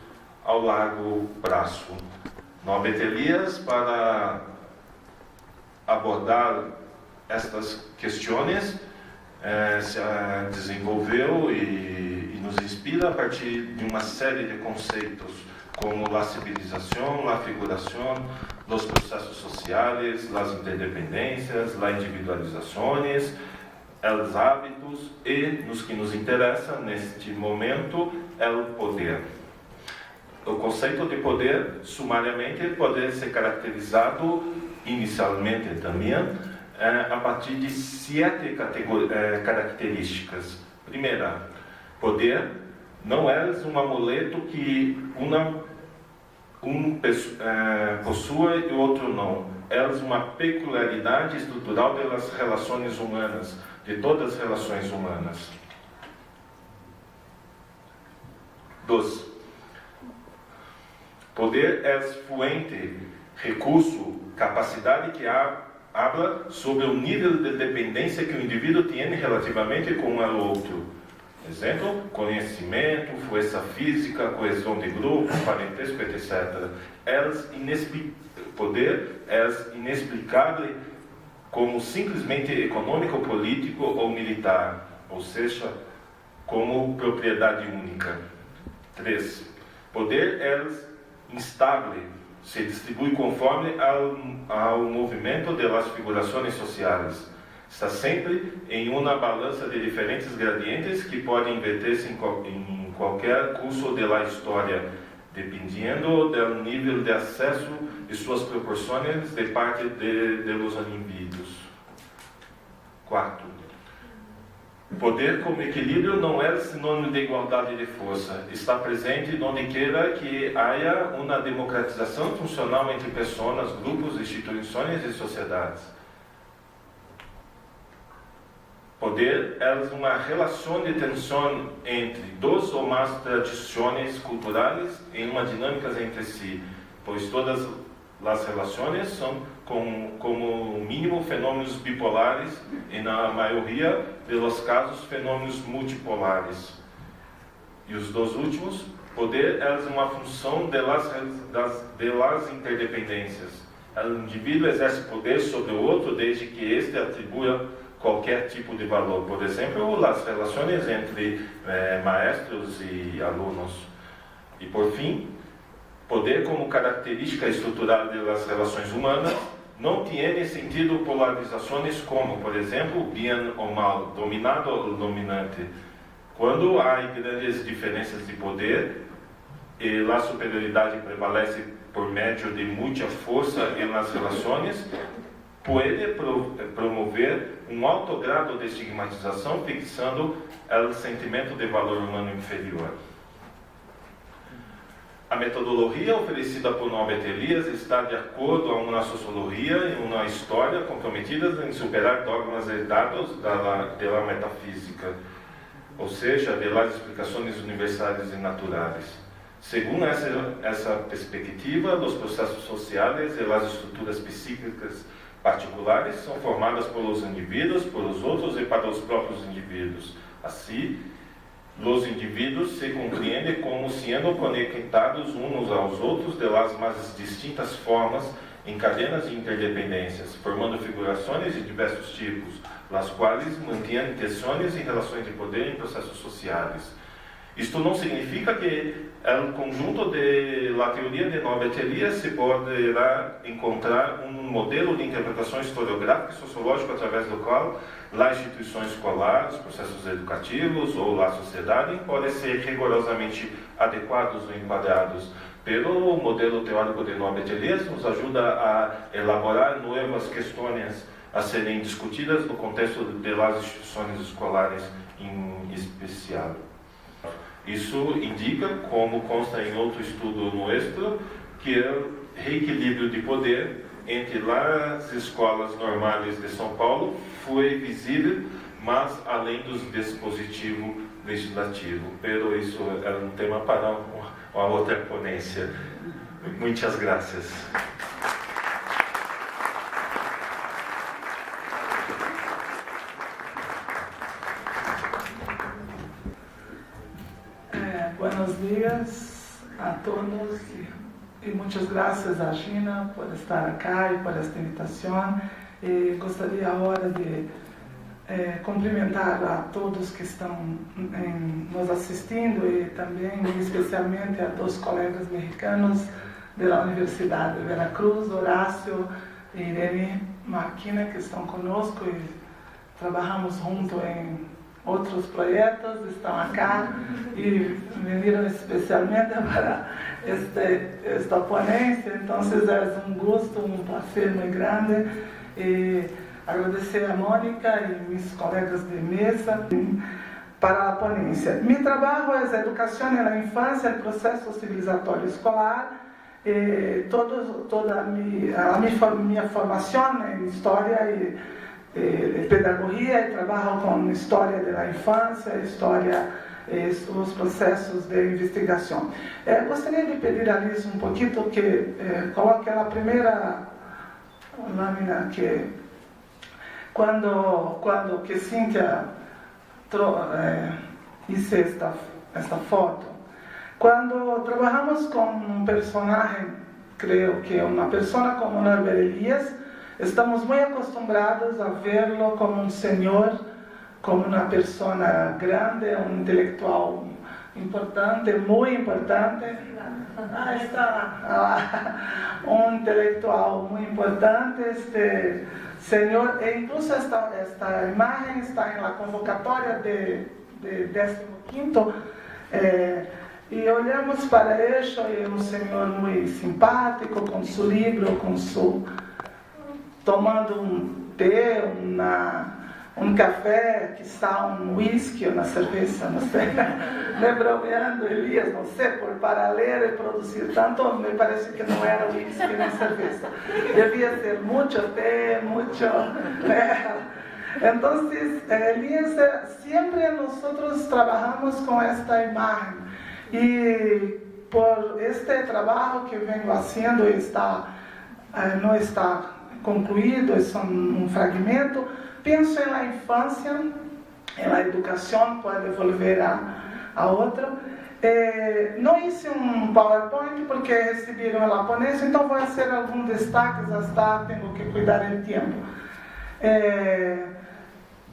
ao largo prazo. Norbert Elias, para abordar estas questões, se desenvolveu e nos inspira a partir de uma série de conceitos como a civilização, a figuração, os processos sociais, as interdependências, as individualizações, os hábitos e, nos que nos interessa neste momento, é o poder. O conceito de poder, sumariamente, pode ser caracterizado inicialmente também a partir de 7 características. Primeira, poder não é um amuleto que possui e o outro não. É uma peculiaridade estrutural das relações humanas, de todas as relações humanas. 2. Poder é fluente, recurso, capacidade que habla sobre o nível de dependência que o indivíduo tem relativamente com o outro. Exemplo, conhecimento, força física, coesão de grupo, parentesco, etc. Poder é inexplicável como simplesmente econômico, político ou militar, ou seja, como propriedade única. 3. Poder é instável, se distribui conforme ao movimento das figurações sociais. Está sempre em uma balança de diferentes gradientes que podem inverter-se em qualquer curso da história, dependendo do nível de acesso e suas proporções de parte dos indivíduos. 4. Poder como equilíbrio não é sinônimo de igualdade de força. Está presente onde queira que haja uma democratização funcional entre pessoas, grupos, instituições e sociedades. Poder é uma relação de tensão entre duas ou mais tradições culturais em uma dinâmica entre si, pois todas as relações são, como mínimo, fenômenos bipolares e, na maioria dos casos, fenômenos multipolares. E os dois últimos, poder é uma função das interdependências. O indivíduo exerce poder sobre o outro desde que este atribua qualquer tipo de valor. Por exemplo, as relações entre maestros e alunos. E, por fim, poder como característica estrutural das relações humanas não tem sentido polarizações como, por exemplo, bem ou mal, dominado ou dominante. Quando há grandes diferenças de poder e a superioridade prevalece por meio de muita força nas relações, pode promover alto grado de estigmatização, fixando o sentimento de valor humano inferior. A metodologia oferecida por Norbert Elias está de acordo a uma sociologia e uma história comprometidas em superar dogmas herdados da metafísica, ou seja, das explicações universais e naturais. Segundo essa perspectiva, os processos sociais e as estruturas psíquicas particulares são formadas pelos indivíduos, pelos outros e para os próprios indivíduos. Assim, os indivíduos se compreendem como sendo conectados uns aos outros de las mais distintas formas em cadenas de interdependências, formando figurações de diversos tipos, las quais mantêm tensões e relações de poder em processos sociais. Isto não significa que o conjunto da teoria de Norbert Elias se poderá encontrar um modelo de interpretação historiográfica e sociológica através do qual as instituições escolares, os processos educativos ou a sociedade podem ser rigorosamente adequados ou enquadrados. Pero o modelo teórico de Norbert Elias nos ajuda a elaborar novas questões a serem discutidas no contexto das instituições escolares em especial. Isso indica, como consta em outro estudo nosso, que o reequilíbrio de poder entre as escolas normais de São Paulo foi visível, mas além do dispositivo legislativo. Pero isso é um tema para uma outra ponência. Muitas graças. Buenos días a todos y muchas gracias a Gina por estar acá y por esta invitación. Gostaria agora de cumprimentar a todos que estão nos assistindo e também especialmente a dois colegas mexicanos da Universidade de Veracruz, Horácio e Irene Marquina, que estão conosco e trabalhamos juntos em outros projetos, estão acá e vieram especialmente para esta ponência. Então, é um gosto, um prazer muito grande. E agradecer a Mônica e meus colegas de mesa para a ponência. Meu trabalho é a educação na infância, o processo civilizatório escolar. Toda a minha formação em história e pedagogia, e trabalho com história da infância, história os processos de investigação. Gostaria de pedir a Liz um pouquinho que coloque a primeira lâmina que quando que Cíntia hizo esta foto, quando trabalhamos com um personagem, creio que uma pessoa como Norbert Elias, estamos muito acostumbrados a vê-lo como um senhor, como uma pessoa grande, um intelectual importante, muito importante. Um intelectual muito importante, este senhor, e incluso esta imagem está na convocatória de 15º, e olhamos para ele, e é um senhor muito simpático, com seu livro, tomando um té, um café, quizá um whisky ou uma cerveja, não sei, me bromeando, Elias, não sei, para ler e produzir tanto, me parece que não era whisky nem cerveja. Devia ser muito té, muito... Então, Elias, sempre nós trabalhamos com esta imagem. E por este trabalho que venho fazendo, não está concluído, é um fragmento. Penso na infância, na educação, pode devolver a outra. Não hice um PowerPoint porque receberam a ponência, então vou fazer alguns destaques, hasta tenho que cuidar do tempo.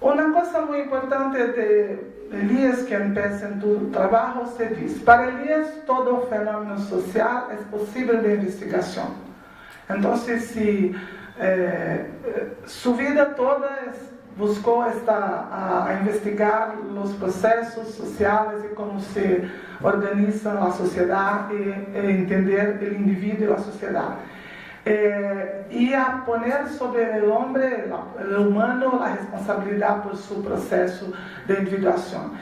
Uma coisa muito importante de Elias, que empieza em tu trabalho, se diz: para Elias, todo fenômeno social é possível de investigação. Então, se sua vida toda buscou a investigar os processos sociais e como se organiza a sociedade e entender o indivíduo e a sociedade. y a poner sobre el hombre, el humano, la responsabilidad por su proceso de individuación.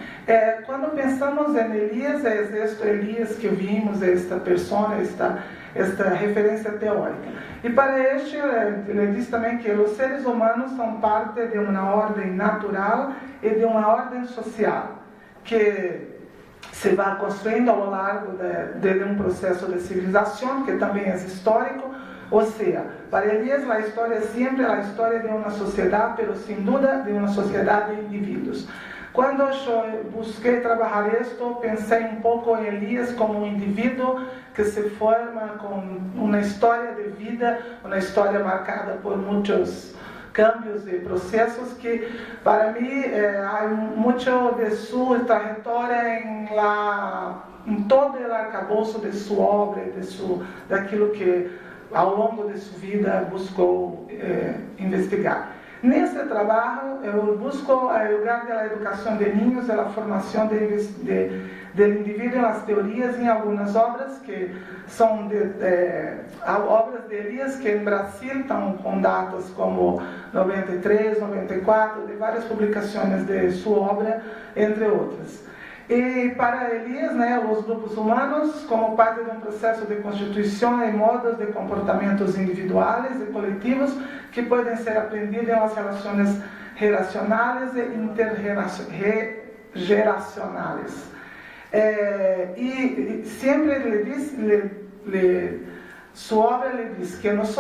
Cuando pensamos en Elías, es esto Elías que vimos, esta persona, esta referencia teórica. Y para esto, le dice también que los seres humanos son parte de una orden natural y de una orden social, que se va construyendo a lo largo de un proceso de civilización, que también es histórico. O sea, para Elías la historia es siempre la historia de una sociedad, pero sin duda de una sociedad de individuos. Cuando yo busqué trabajar esto, pensé un poco en Elías como un individuo que se forma con una historia de vida, una historia marcada por muchos cambios y procesos que para mí hay mucho de su trayectoria en todo el arcabouço de su obra, de aquilo que ao longo de sua vida buscou investigar. Nesse trabalho, eu busco o lugar da educação de niños, da formação do indivíduo nas teorias, em algumas obras que são obras de Elías, que em Brasil estão com datas como 93, 94, de várias publicações de sua obra, entre outras. E para Elías, os grupos humanos, como parte de um processo de constituição e modos de comportamentos individuais e coletivos que podem ser aprendidos nas relações relacionais e intergeracionais. E sempre ele diz, sua obra lhe diz que nós,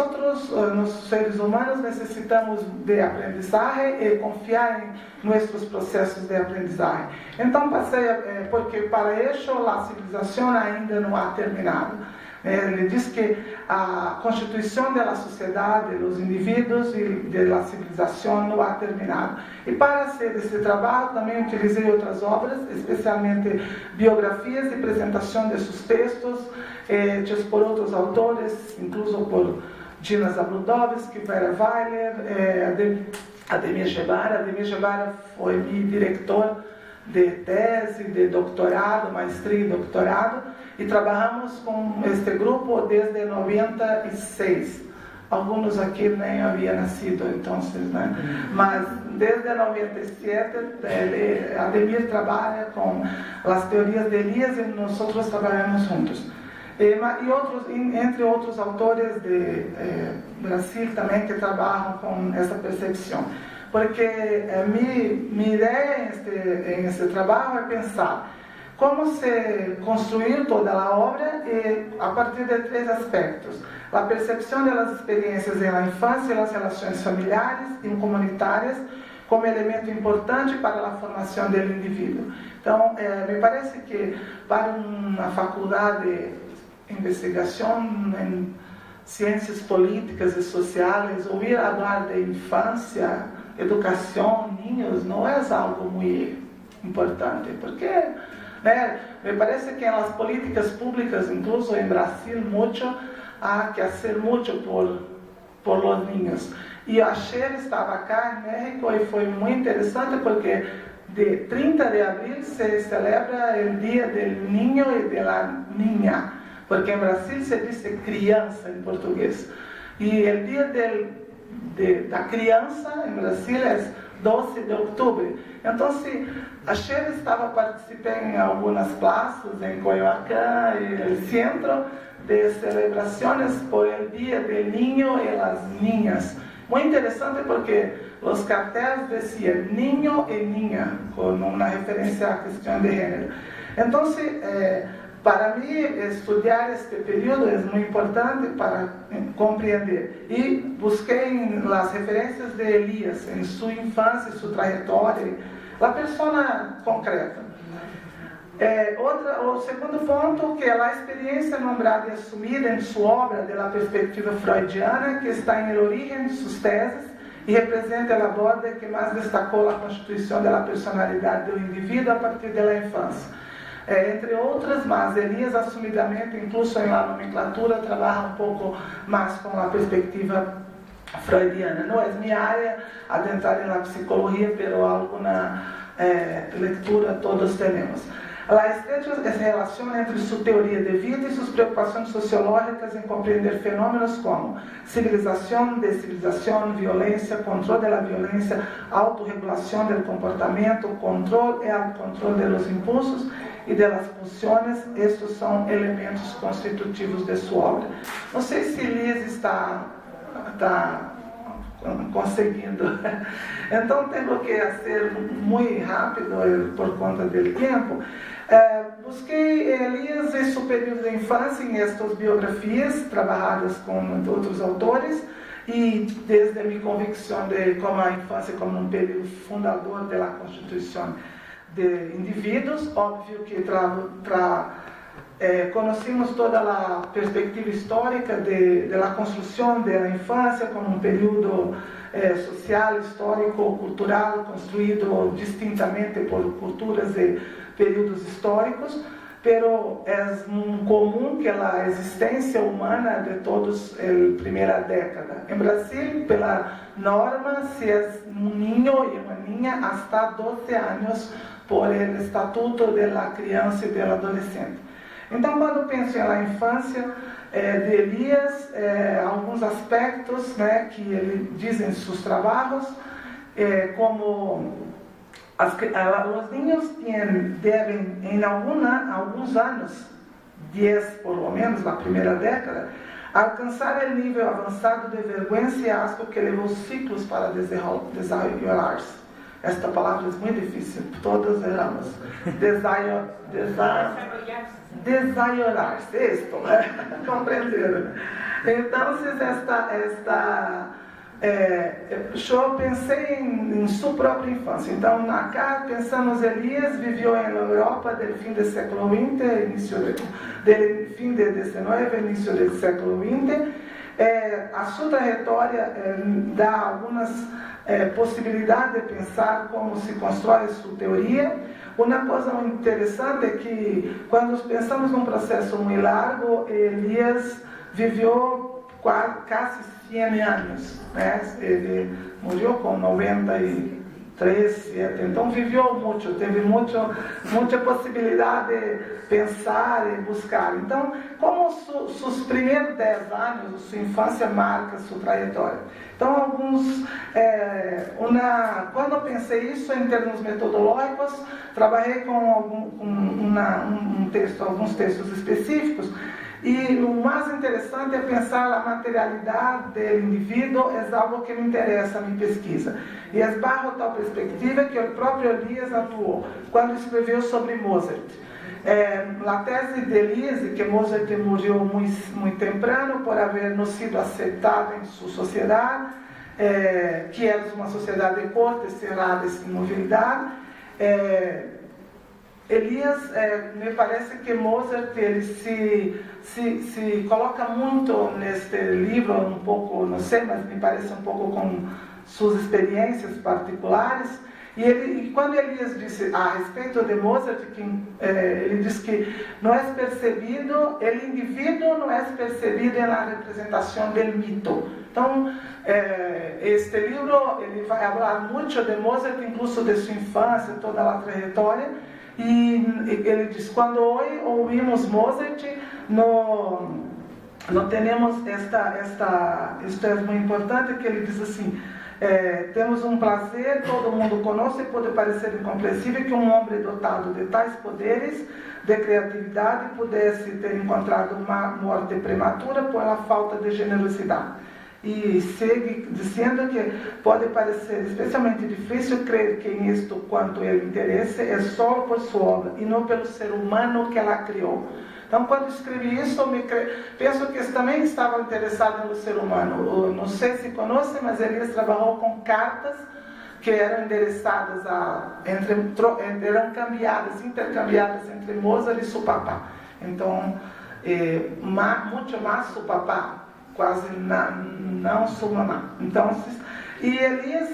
seres humanos, necessitamos de aprendizagem e confiar em nossos processos de aprendizagem. Então, porque para isso a civilização ainda não ha terminado. Ele diz que a constituição da sociedade, dos indivíduos e da civilização não ha terminado. E para fazer esse trabalho, também utilizei outras obras, especialmente biografias e apresentação de seus textos, hechos por outros autores, incluso por Gina Zabludovsky, Vera Weiler, Ademir Gebara. Ademir Gebara foi meu diretor de tese, de doutorado, maestria e doutorado, e trabalhamos com este grupo desde 96. Alguns aqui nem haviam nascido, então, mas desde 97, Ademir trabalha com as teorias de Elías e nós trabalhamos juntos. Entre outros autores de Brasil também que trabalham com essa percepção. Porque minha ideia em esse trabalho é pensar como se construir toda a obra a partir de 3 aspectos. A percepção das experiências na infância e as relações familiares e comunitárias como elemento importante para a formação do indivíduo. Então, me parece que para uma faculdade de investigação em ciências políticas e sociais, ouvir falar de infância, educação, niños, não é algo muito importante, porque me parece que nas políticas públicas, incluso em Brasil, há que fazer muito por os niños. E ayer estava cá em México e foi muito interessante porque de 30 de abril se celebra o Dia do Niño e da Niña, porque em Brasil se diz criança em português. E o Dia da Criança em Brasil é 12 de outubro. Então, ayer estava participando em algumas praças em Coyoacán e no centro de celebrações por el Dia del Niño e las Niñas. Muito interessante porque os cartéis diziam niño e niña, com uma referência à questão de gênero. Então, para mim, estudar este período é muito importante para compreender. E busquei as referências de Elías, em sua infância, sua trajetória, a pessoa concreta. O segundo ponto, que é a experiência nombrada e assumida em sua obra da perspectiva freudiana, que está em origem de suas teses e representa a borda que mais destacou a constituição da personalidade do indivíduo a partir da infância. Entre outras, mas Elías assumidamente, incluso na nomenclatura, trabalha um pouco mais com a perspectiva freudiana. Não é minha área adentrar na psicologia, mas alguma leitura todos temos. La estrecha relación entre su teoría de vida y sus preocupaciones sociológicas en comprender fenómenos como civilización, descivilización, violencia, control de la violencia, autorregulación del comportamiento, control y autocontrol de los impulsos y de las pulsiones. Estos son elementos constitutivos de su obra. No sé si Liz está conseguindo. Então, tenho que fazer muito rápido por conta do tempo. Busquei Elias em seu período de infância em estas biografias trabalhadas com outros autores e desde a minha convicção de como a infância como um período fundador da Constituição de indivíduos, óbvio que conhecemos toda a perspectiva histórica da construção da infância como um período social, histórico, cultural, construído distintamente por culturas e períodos históricos, pero é comum que a existência humana de todos a primeira década. Em Brasil, pela norma, se é niño e uma niña hasta 12 anos por el Estatuto da Criança e do Adolescente. Então, quando penso na infância de Elias, alguns aspectos que ele diz em seus trabalhos, como os niños devem, em alguns anos, 10 por lo menos, na primeira década, alcançar o nível avançado de vergonha e asco que levou ciclos para desenrolar-se. Esta palavra é muito difícil, todos erramos. Desenrolar-se, isto, compreenderam? Então, eu pensei em sua própria infância. Então, acá pensamos, Elias viveu na Europa do fim do século XX, fim do XIX, início do século XX. A sua trajetória dá algumas possibilidades de pensar como se constrói sua teoria. Uma coisa muito interessante é que, quando pensamos num processo muito largo, Elias viveu quase 100 anos. Ele morreu com 93, então viveu muito, teve muita possibilidade de pensar e buscar. Então, como seus primeiros 10 anos, sua infância marca sua trajetória. Então, quando eu pensei isso em termos metodológicos, trabalhei com alguns textos específicos. E o mais interessante é pensar a materialidade do indivíduo, é algo que me interessa na minha pesquisa. E esbarro tal perspectiva que o próprio Elias atuou quando escreveu sobre Mozart. A tese de Elias, que Mozart morreu muito temprano por haver não sido aceitado em sua sociedade, que era uma sociedade de corte, cerrada e sem mobilidade. Elias, me parece que Mozart ele se coloca muito neste livro, um pouco, não sei, mas me parece um pouco com suas experiências particulares. E quando Elias disse a respeito de Mozart, ele diz que não é percebido, o indivíduo não é percebido na representação do mito. Então, este livro ele vai falar muito de Mozart, incluso de sua infância, toda a trajetória. E ele diz, quando hoje ouvimos Mozart, não temos isto é muito importante, que ele diz assim, temos um prazer, todo mundo conhece, pode parecer incompreensível que um homem dotado de tais poderes de criatividade pudesse ter encontrado uma morte prematura por a falta de generosidade. E segue dizendo que pode parecer especialmente difícil crer que em isto quanto ele interesse é só por sua obra e não pelo ser humano que ela criou. Então, quando escrevi isso, penso que também estava interessado no ser humano. Não sei se conhecem, mas Elias trabalhou com cartas que eram endereçadas eram intercambiadas entre Mozart e seu papá. Então, muito mais seu papá, quase não sua mamã. Então, e Elias,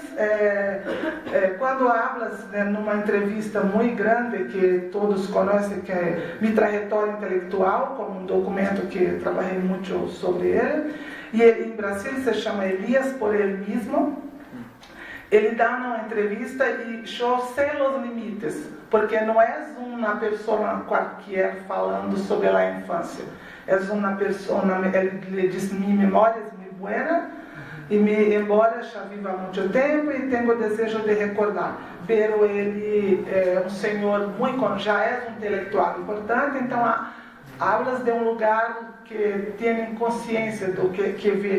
quando hablas numa entrevista muito grande que todos conhecem, que é minha trajetória intelectual, como um documento que trabalhei muito sobre ele, e em Brasil se chama Elias por ele mesmo. ele dá uma entrevista e eu sei os limites, porque não é uma pessoa qualquer falando sobre a infância. É uma pessoa, ele diz, minha memória é muito boa, embora já viva há muito tempo e tenho o desejo de recordar. Pero ele é um senhor já é um intelectual importante, então hablas de um lugar que tem consciência do que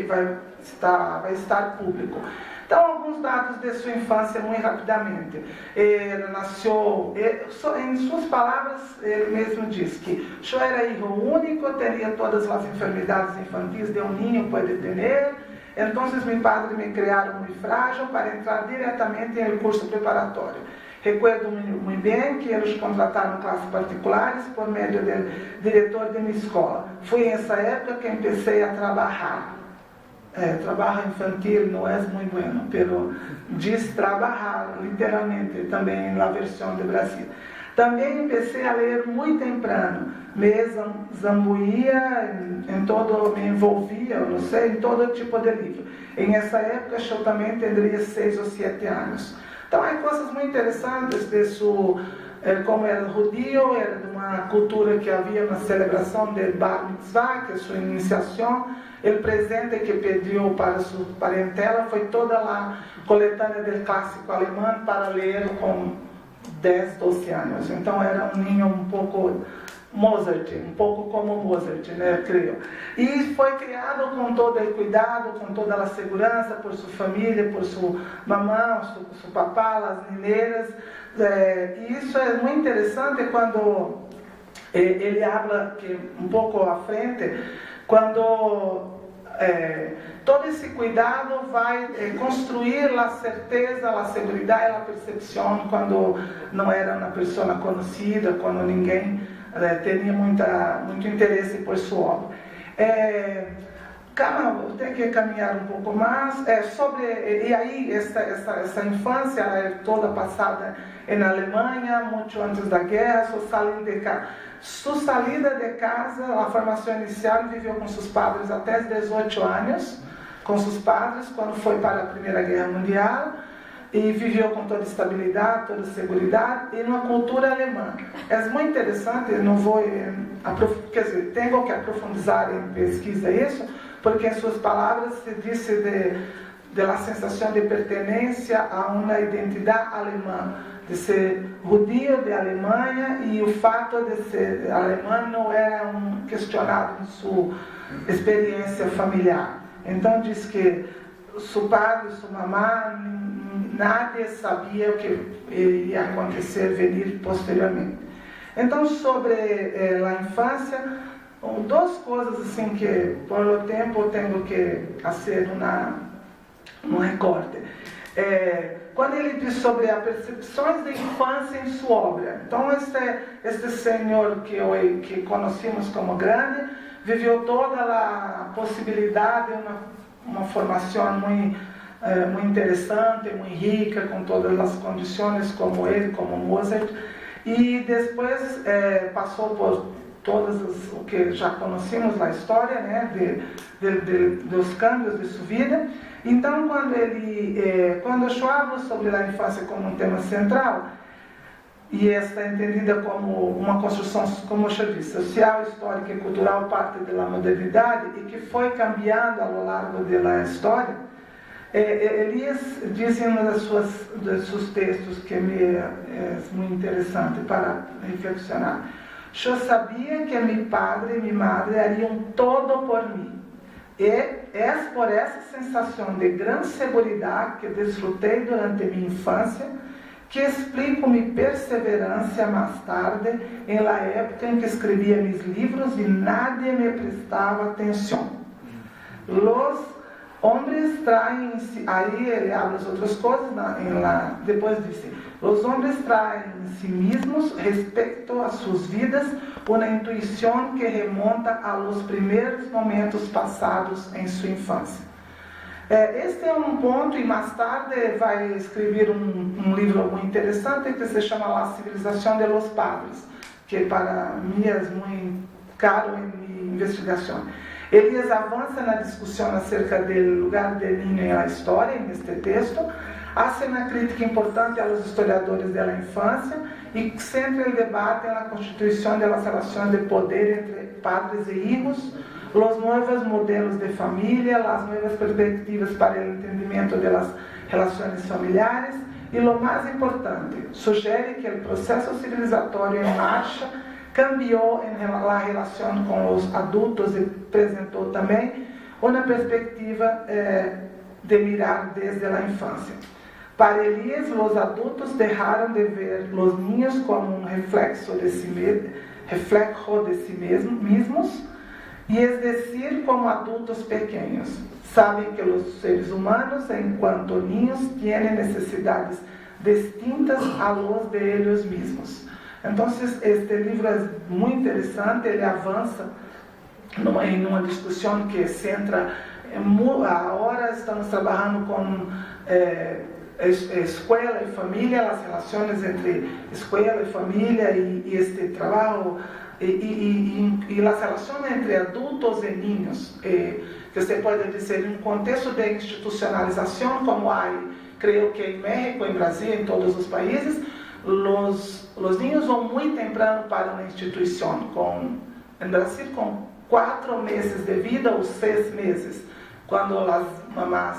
vai estar público. Então, alguns dados de sua infância, muito rapidamente. Ele nasceu, em suas palavras, ele mesmo diz que eu era filho único, teria todas as enfermidades infantis de um ninho pode ter. Então, meu padre me criaram muito frágil para entrar diretamente no curso preparatório. Recuerdo muito bem que eles contrataram classes particulares por meio do diretor de minha escola. Foi nessa época que comecei a trabalhar. Trabalho infantil não é muito bueno, pero diz trabalhar, literalmente, também na versão do Brasil. Também comecei a ler muito temprano, me zambuía me envolvia, não sei, em todo tipo de livro. Em essa época, eu também teria 6 ou 7 anos. Então, há coisas muito interessantes de como era judio, era de uma cultura que havia uma celebração do Bar Mitzvah, que é sua iniciação. O presente que pediu para sua parentela foi toda a coletânea do clássico alemão para ler com 10, 12 anos. Então era um ninho um pouco Mozart, um pouco como Mozart, né, creio. E foi criado com todo o cuidado, com toda a segurança por sua família, por sua mamã, seu papá, as nineras. E isso é muito interessante quando ele fala que um pouco à frente, quando todo esse cuidado vai construir a certeza, a segurança, a percepção quando não era uma pessoa conhecida, quando ninguém tinha muito interesse por sua obra. Eu tenho que caminhar um pouco mais. E aí, essa infância é toda passada na Alemanha, muito antes da guerra, sua saída de casa, a formação inicial, viveu com seus padres até os 18 anos, com seus padres, quando foi para a Primeira Guerra Mundial, e viveu com toda estabilidade, toda segurança, e numa cultura alemã. É muito interessante, não vou, tenho que aprofundar em pesquisa isso, porque em suas palavras se disse de la sensação de pertenência a uma identidade alemã, de ser judio de Alemanha, e o fato de ser alemão não era questionado em sua experiência familiar. Então diz que seu pai e sua mamãe, nadie sabia o que ia acontecer, venir posteriormente. Então, sobre a infância, duas coisas assim que, por o tempo, tenho que fazer um recorte. Quando ele diz sobre as percepções de infância em sua obra, então este senhor que conhecemos como grande, viveu toda a possibilidade, uma formação muito interessante, muito rica, com todas as condições como ele, como Mozart, e depois passou por todas o que já conhecemos na história, né, dos câmbios de sua vida. Então, quando eu falo sobre a infância como um tema central, e esta é entendida como uma construção, como eu já disse, social, histórica e cultural, parte da modernidade, e que foi cambiando ao longo da história, Elias diz em um dos seus textos que é muito interessante para reflexionar: eu sabia que meu padre e minha madre hariam todo por mim. E é por essa sensação de grande segurança que desfrutei durante minha infância que explico minha perseverança mais tarde, em la época em que escrevia meus livros e nadie me prestava atenção. Los homens traem, aí ele abre as outras coisas, depois disse: os homens traem em si mesmos, respeito a suas vidas, uma intuição que remonta a los primeiros momentos passados em sua infância. Este é um ponto, e mais tarde vai escrever um livro muito interessante que se chama La Civilização de los Padres, que para mim é muito caro em minha investigação. Elias avança na discussão acerca do lugar do ninho na história, neste texto, hace una crítica importante a los historiadores de la infancia y centra el debate en la constitución de las relaciones de poder entre padres e hijos, los nuevos modelos de familia, las nuevas perspectivas para el entendimiento de las relaciones familiares y, lo más importante, sugiere que el proceso civilizatorio en marcha cambió en la relación con los adultos y presentó también una perspectiva de mirar desde la infancia. Para Elias, los adultos dejaron de ver los niños como un reflejo de sí mismos, y es decir, como adultos pequeños. Saben que los seres humanos, en cuanto niños, tienen necesidades distintas a los de ellos mismos. Entonces, este libro es muy interesante, ele avança em uma discussão que centra, agora estamos trabalhando com escola e família, as relações entre escola e família e este trabalho, e as relações entre adultos e niños, que você pode dizer, em um contexto de institucionalização, como há, creio que em México, em Brasil, em todos os países, os niños vão muito temprano para uma instituição, em Brasil com 4 meses de vida ou 6 meses, quando as mamás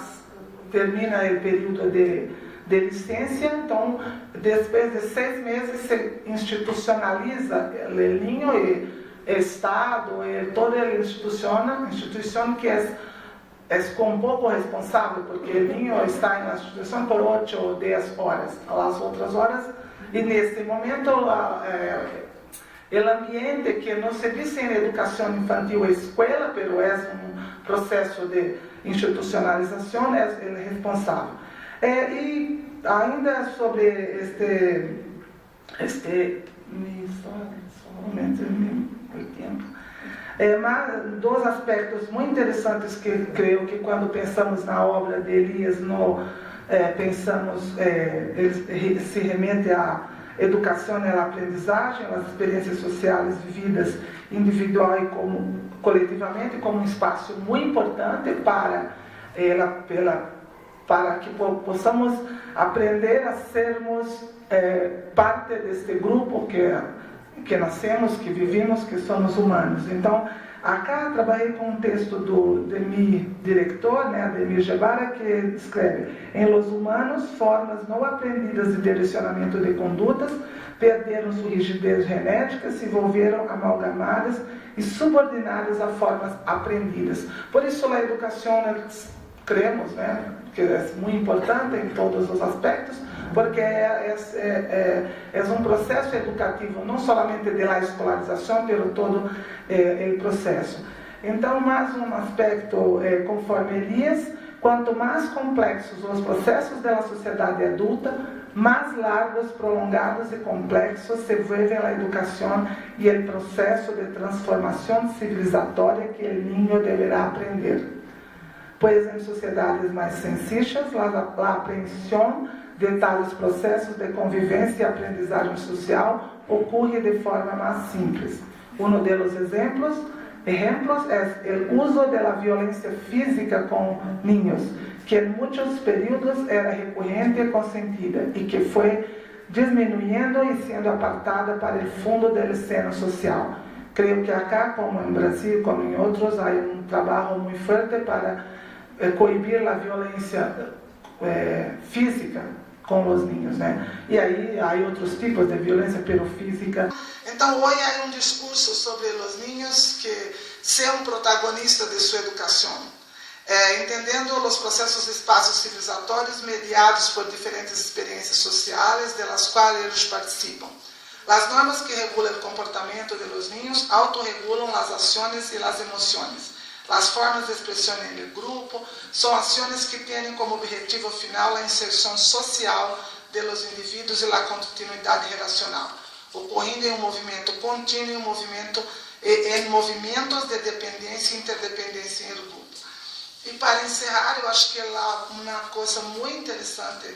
terminam o período de licença. Então, depois de 6 meses se institucionaliza o niño e o Estado e toda a instituição que é um pouco responsável, porque o niño está na instituição por 8 ou 10 horas, as outras horas, e nesse momento o ambiente que não se diz em educação infantil é escola, mas é um processo de institucionalização, é responsável. E ainda sobre mas dois aspectos muito interessantes que creio que quando pensamos na obra de Elias, ele se remete à educação e à aprendizagem, às experiências sociais vividas individual e coletivamente, como um espaço muito importante para que possamos aprender a sermos parte deste grupo que nascemos, que vivimos, que somos humanos. Então, acá trabalhei com um texto de meu diretor, Ademir Guevara, que escreve: em los humanos, formas não aprendidas de direcionamento de condutas perderam sua rigidez genética, se volveram amalgamadas e subordinadas a formas aprendidas. Por isso, a educação, creemos, que é muito importante em todos os aspectos, porque é um processo educativo, não somente de la escolarização, mas todo o processo. Então, mais um aspecto, conforme Elias, quanto mais complexos os processos da sociedade adulta, mais largos, prolongados e complexos se vuelve a educação e o processo de transformação civilizatória que o niño deverá aprender. Pois em sociedades mais sencillas, a apreensão de tais processos de convivência e aprendizagem social ocorre de forma mais simples. Um dos exemplos é o uso da violência física com niños, que em muitos períodos era recorrente e consentida, e que foi diminuindo e sendo apartada para o fundo do seno social. Creio que acá, como em Brasil, como em outros, há um trabalho muito forte para coibir a violência física com os niños, E aí há outros tipos de violência, pero física. Então, hoje há um discurso sobre os niños que são protagonistas de sua educação, entendendo os processos e espaços civilizatórios mediados por diferentes experiências sociais de las quais eles participam. As normas que regulam o comportamento de los niños autorregulam as ações e as emoções. As formas de expressão em grupo são ações que têm como objetivo final a inserção social de los indivíduos e a continuidade relacional, ocorrendo em um movimento contínuo em movimentos de dependência e interdependência em grupo. E para encerrar, eu acho que uma coisa muito interessante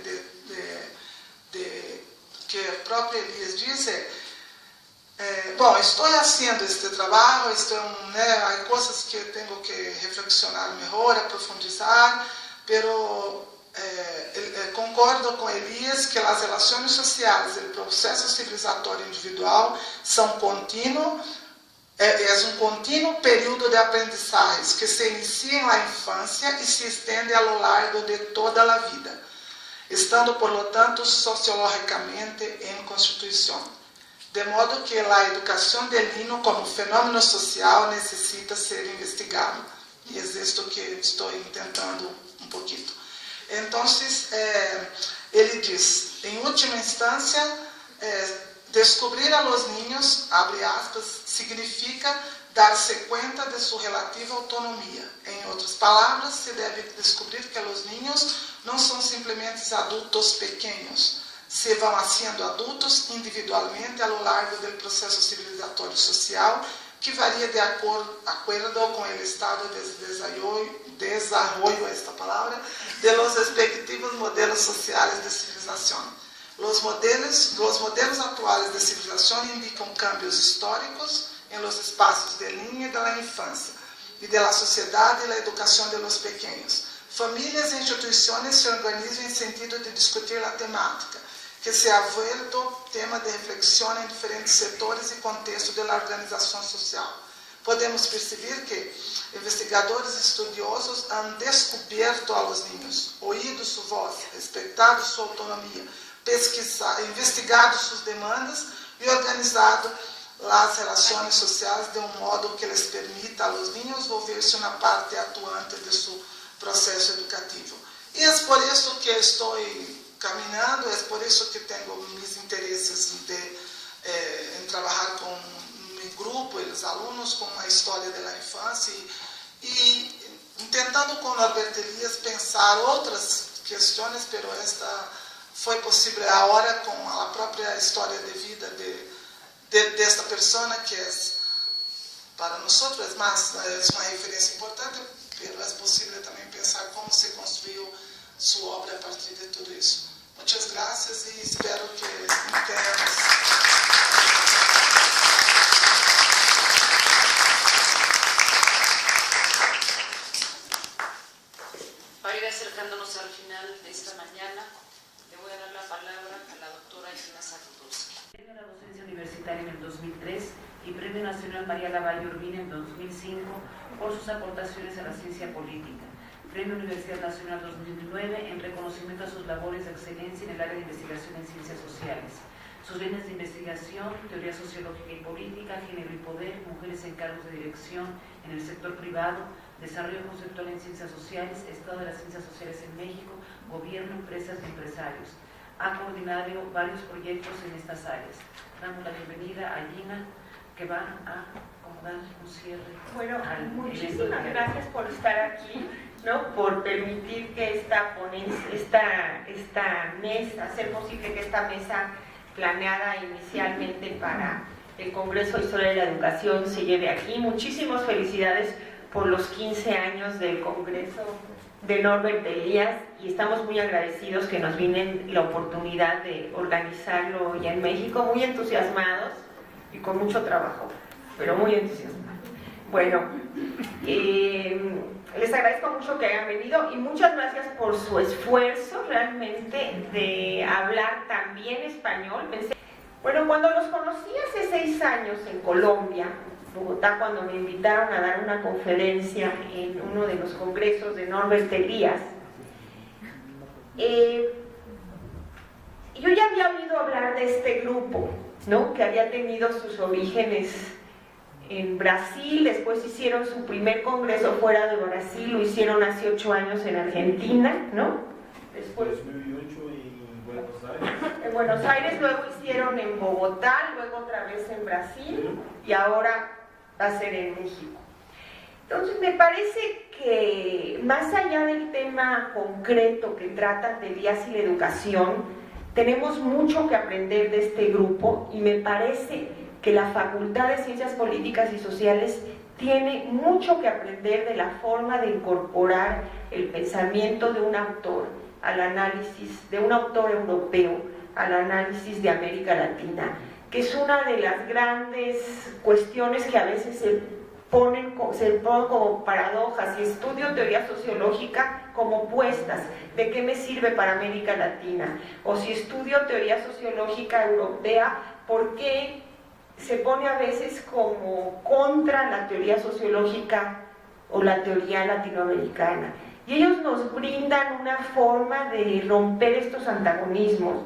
que o próprio Elias diz bom, estou fazendo este trabalho, há coisas que tenho que reflexionar melhor, aprofundizar, pero com concordo com Elias que as relações sociais e o processo civilizatório individual são contínuos, é um contínuo período de aprendizagem que se inicia na infância e se estende a lo largo de toda a vida, estando, por lo tanto, sociológicamente em constituição. De modo que a educação del niño como fenômeno social necessita ser investigado. E é isto que estou tentando um pouquinho. Então, ele diz, em última instância, descobrir a los niños, abre aspas, significa dar-se conta de sua relativa autonomia. Em outras palavras, se deve descobrir que os niños não são simplesmente adultos pequenos, se vão haciendo adultos individualmente a lo largo do processo civilizatório social, que varia de acordo com o estado de desarrollo, esta palavra, de los respectivos modelos sociais de civilização. Os modelos atuais de civilização indicam cambios históricos em los espaços del niño e da infância, e da sociedade e da educação de los pequenos. Famílias e instituições se organizam em sentido de discutir a temática, que se ha vuelto tema de reflexão em diferentes setores e contextos da organização social. Podemos perceber que investigadores estudiosos han descoberto a los niños, oído sua voz, respeitado sua autonomia, investigado suas demandas e organizado as relações sociais de um modo que les permita a los niños volver-se na parte atuante de seu processo educativo. E é por isso que estou caminhando, é por isso que tenho meus interesses em trabalhar com meu grupo, os alunos, com a história da infância e tentando com Norbert Elias pensar outras questões, pero esta foi possível agora com a própria história de vida desta pessoa que é para nós é uma referência importante, mas é possível também pensar como se construiu sua obra a partir de tudo isso. Muitas graças e espero que tenhamos. Para ir acercándonos al final de esta mañana, le voy a dar la palabra a la doctora Gina Zakutovsky. Premio a la docencia universitaria en el 2003 y Premio Nacional María Lavalle Urbina en 2005 por sus aportaciones a la ciencia política. Premio Universidad Nacional 2009 en reconocimiento a sus labores de excelencia en el área de investigación en ciencias sociales. Sus líneas de investigación, teoría sociológica y política, género y poder, mujeres en cargos de dirección en el sector privado, desarrollo conceptual en ciencias sociales, estado de las ciencias sociales en México, gobierno, empresas y empresarios. Ha coordinado varios proyectos en estas áreas. Damos la bienvenida a Gina, que va a acomodar un cierre. Bueno, muchísimas gracias por estar aquí, ¿no? Por permitir que esta mesa, hacer posible que esta mesa planeada inicialmente para el Congreso de Historia de la Educación se lleve aquí. Muchísimas felicidades por los 15 años del Congreso de Norbert Elias y estamos muy agradecidos que nos vienen la oportunidad de organizarlo ya en México, muy entusiasmados y con mucho trabajo, pero muy entusiasmados. Bueno, les agradezco mucho que hayan venido y muchas gracias por su esfuerzo realmente de hablar también español. Bueno, cuando los conocí hace 6 años en Colombia, Bogotá, cuando me invitaron a dar una conferencia en uno de los congresos de Norbert Elias, yo ya había oído hablar de este grupo, ¿no? Que había tenido sus orígenes en Brasil, después hicieron su primer congreso fuera de Brasil, lo hicieron hace 8 años en Argentina, ¿no? Después 2008 en Buenos Aires. En Buenos Aires, luego hicieron en Bogotá, luego otra vez en Brasil y ahora va a ser en México. Entonces me parece que más allá del tema concreto que tratan de Elias y la educación, tenemos mucho que aprender de este grupo y me parece que la Facultad de Ciencias Políticas y Sociales tiene mucho que aprender de la forma de incorporar el pensamiento de un autor al análisis, de un autor europeo al análisis de América Latina, que es una de las grandes cuestiones que a veces se ponen como paradojas y estudio teoría sociológica como opuestas. ¿de qué me sirve para América Latina? O si estudio teoría sociológica europea, ¿por qué se pone a veces como contra la teoría sociológica o la teoría latinoamericana? Y ellos nos brindan una forma de romper estos antagonismos,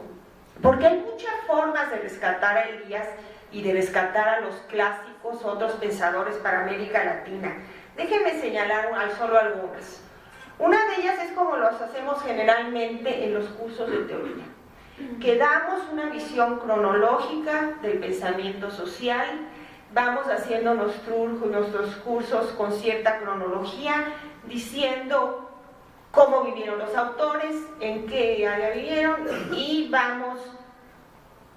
porque hay muchas formas de rescatar a Elías y de rescatar a los clásicos, otros pensadores para América Latina. Déjenme señalar solo algunas. Una de ellas es como los hacemos generalmente en los cursos de teoría, que damos una visión cronológica del pensamiento social, vamos haciendo nuestros cursos con cierta cronología, diciendo cómo vivieron los autores, en qué área vivieron, y vamos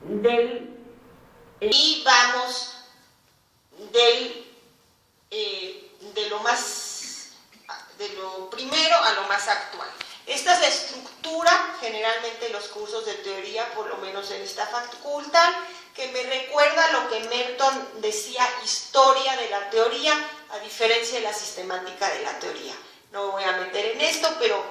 de lo primero a lo más actual. Esta es la estructura generalmente en los cursos de teoría, por lo menos en esta facultad, que me recuerda lo que Merton decía, historia de la teoría, a diferencia de la sistemática de la teoría. No me voy a meter en esto, pero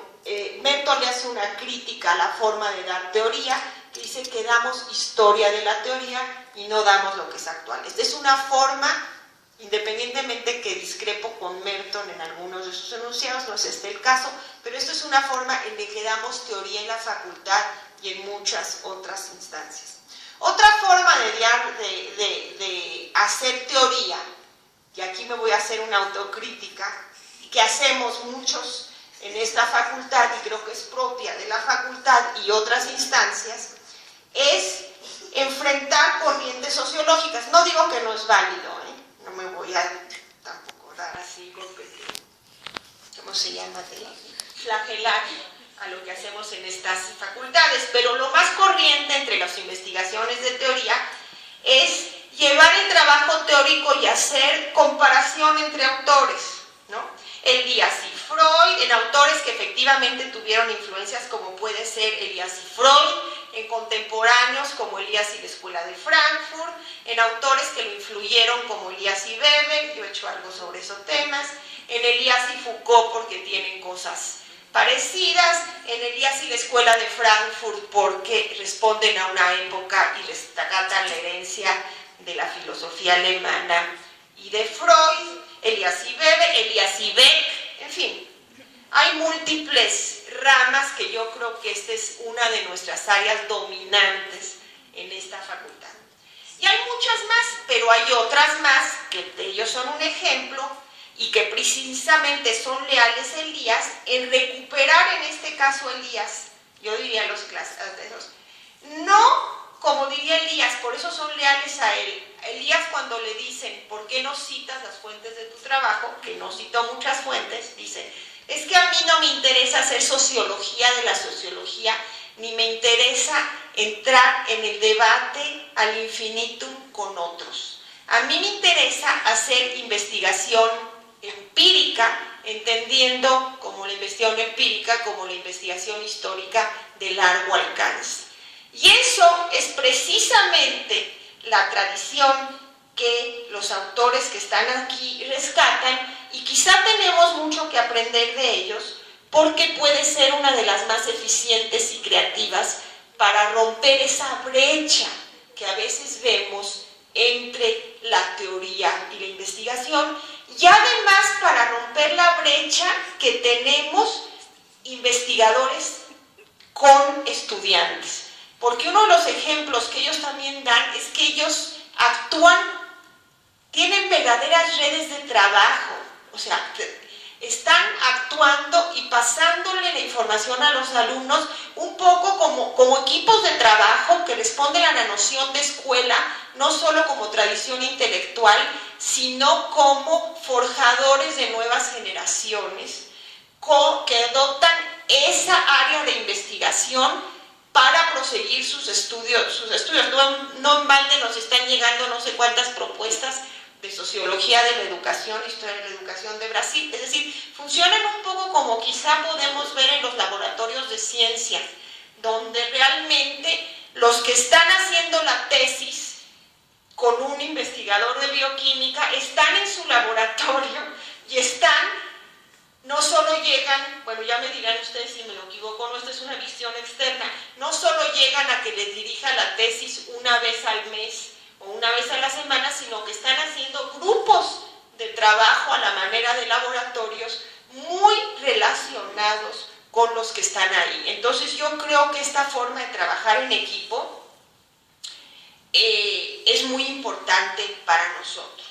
Merton le hace una crítica a la forma de dar teoría, que dice que damos historia de la teoría y no damos lo que es actual. Esta es una forma, independientemente que discrepo con Merton en algunos de sus enunciados, no es este el caso, pero esto es una forma en la que damos teoría en la facultad y en muchas otras instancias. Otra forma de hacer teoría, y aquí me voy a hacer una autocrítica, que hacemos muchos en esta facultad, y creo que es propia de la facultad y otras instancias, es enfrentar corrientes sociológicas. No digo que no es válido, no me voy a tampoco dar así golpes de, ¿cómo se llama?, de flagelar a lo que hacemos en estas facultades, pero lo más corriente entre las investigaciones de teoría es llevar el trabajo teórico y hacer comparación entre autores, ¿no? Elías y Freud, en autores que efectivamente tuvieron influencias como puede ser Elías y Freud, en contemporáneos como Elías y la Escuela de Frankfurt, en autores que lo influyeron como Elías y Weber, yo he hecho algo sobre esos temas, en Elías y Foucault porque tienen cosas parecidas, en Elías y la Escuela de Frankfurt porque responden a una época y rescatan la herencia de la filosofía alemana y de Freud, Elías y Weber, Elías y Beck, en fin. Hay múltiples ramas que yo creo que esta es una de nuestras áreas dominantes en esta facultad. Y hay muchas más, pero hay otras más que ellos son un ejemplo y que precisamente son leales a Elías en recuperar en este caso a Elías, yo diría los clásicos, no como diría Elías, por eso son leales a él. Elías cuando le dicen, ¿por qué no citas las fuentes de tu trabajo? Que no citó muchas fuentes, dice, es que a mí no me interesa hacer sociología de la sociología, ni me interesa entrar en el debate al infinitum con otros. A mí me interesa hacer investigación empírica, entendiendo como la investigación empírica como la investigación histórica de largo alcance. Y eso es precisamente la tradición que los autores que están aquí rescatan, y quizá tenemos mucho que aprender de ellos, porque puede ser una de las más eficientes y creativas para romper esa brecha que a veces vemos entre la teoría y la investigación, y además para romper la brecha que tenemos investigadores con estudiantes. Porque uno de los ejemplos que ellos también dan es que ellos actúan, tienen verdaderas redes de trabajo, o sea, están actuando y pasándole la información a los alumnos un poco como equipos de trabajo que responden a la noción de escuela, no solo como tradición intelectual, sino como forjadores de nuevas generaciones que adoptan esa área de investigación para proseguir sus estudios. No en balde nos están llegando no sé cuántas propuestas de sociología de la educación, historia de la educación de Brasil, es decir, funcionan un poco como quizá podemos ver en los laboratorios de ciencia, donde realmente los que están haciendo la tesis con un investigador de bioquímica están en su laboratorio y están no solo llegan, bueno, ya me dirán ustedes si me equivoco o no, esta es una visión externa, no solo llegan a que les dirija la tesis una vez al mes o una vez a la semana, sino que están haciendo grupos de trabajo a la manera de laboratorios muy relacionados con los que están ahí. Entonces yo creo que esta forma de trabajar en equipo es muy importante para nosotros.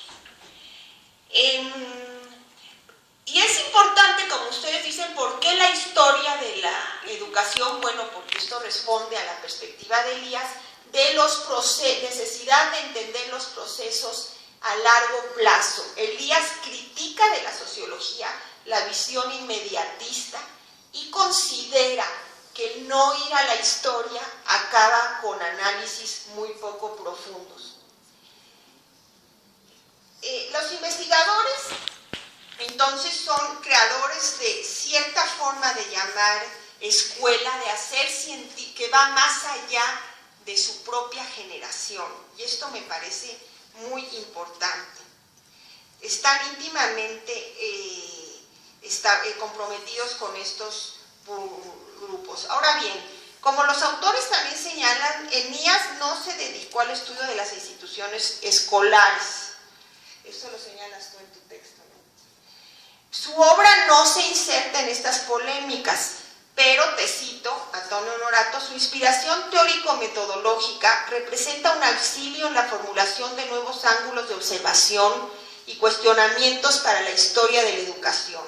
Y es importante, como ustedes dicen, ¿por qué la historia de la educación? Bueno, porque esto responde a la perspectiva de Elías, de los necesidad de entender los procesos a largo plazo. Elías critica de la sociología la visión inmediatista y considera que el no ir a la historia acaba con análisis muy poco profundos. Los investigadores entonces son creadores de cierta forma de llamar escuela, de hacer científico, que va más allá de su propia generación, y esto me parece muy importante. Están íntimamente comprometidos con estos grupos. Ahora bien, como los autores también señalan, Enías no se dedicó al estudio de las instituciones escolares. Esto lo señalas tú en tu texto, ¿no? Su obra no se inserta en estas polémicas, pero, te cito, Antonio Honorato, su inspiración teórico-metodológica representa un auxilio en la formulación de nuevos ángulos de observación y cuestionamientos para la historia de la educación.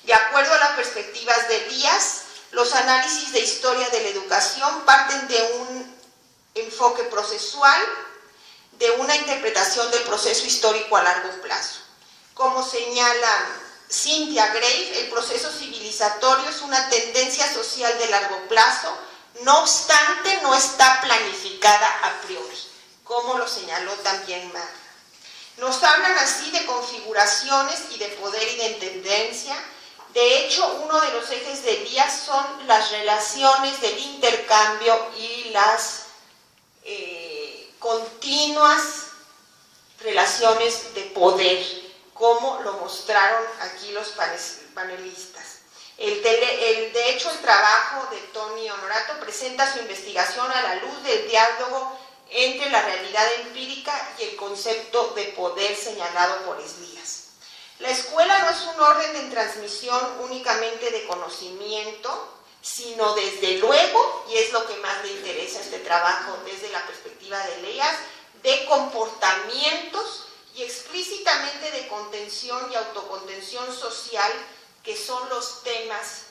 De acuerdo a las perspectivas de Elías, los análisis de historia de la educación parten de un enfoque procesual, de una interpretación del proceso histórico a largo plazo. Como señala Cynthia Grave, el proceso civilizatorio es una tendencia social de largo plazo, no obstante no está planificada a priori, como lo señaló también Marra. Nos hablan así de configuraciones y de poder y de tendencia. De hecho, uno de los ejes de Elías son las relaciones del intercambio y las continuas relaciones de poder, como lo mostraron aquí los panelistas. De hecho, el trabajo de Tony Honorato presenta su investigación a la luz del diálogo entre la realidad empírica y el concepto de poder señalado por Elías. La escuela no es un orden de transmisión únicamente de conocimiento, sino desde luego, y es lo que más le interesa a este trabajo desde la perspectiva de Elías, de comportamientos y explícitamente de contención y autocontención social, que son los temas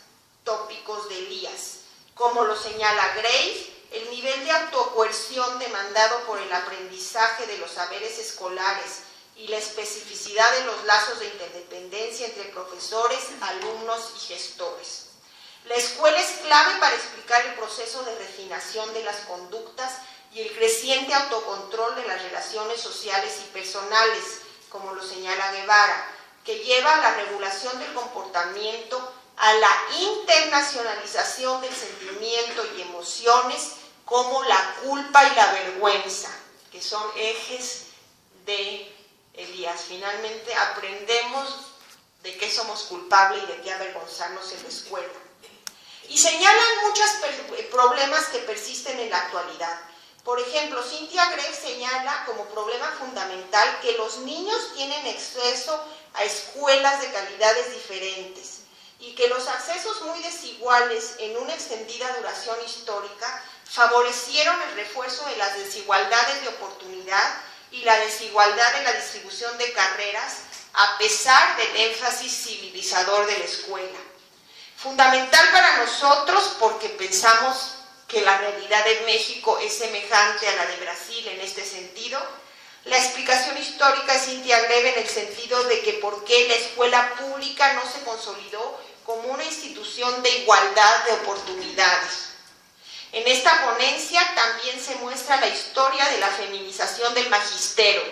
tópicos de Elías. Como lo señala Grace, el nivel de autocoerción demandado por el aprendizaje de los saberes escolares y la especificidad de los lazos de interdependencia entre profesores, alumnos y gestores. La escuela es clave para explicar el proceso de refinación de las conductas y el creciente autocontrol de las relaciones sociales y personales, como lo señala Guevara, que lleva a la regulación del comportamiento, a la internacionalización del sentimiento y emociones, como la culpa y la vergüenza, que son ejes de Elías. Finalmente aprendemos de qué somos culpables y de qué avergonzarnos en la escuela. Y señalan muchos problemas que persisten en la actualidad. Por ejemplo, Cynthia Grave señala como problema fundamental que los niños tienen acceso a escuelas de calidades diferentes y que los accesos muy desiguales en una extendida duración histórica favorecieron el refuerzo de las desigualdades de oportunidad y la desigualdad en la distribución de carreras, a pesar del énfasis civilizador de la escuela. Fundamental para nosotros porque pensamos que la realidad de México es semejante a la de Brasil en este sentido. La explicación histórica es Cynthia Grave en el sentido de que por qué la escuela pública no se consolidó como una institución de igualdad de oportunidades. En esta ponencia también se muestra la historia de la feminización del magisterio.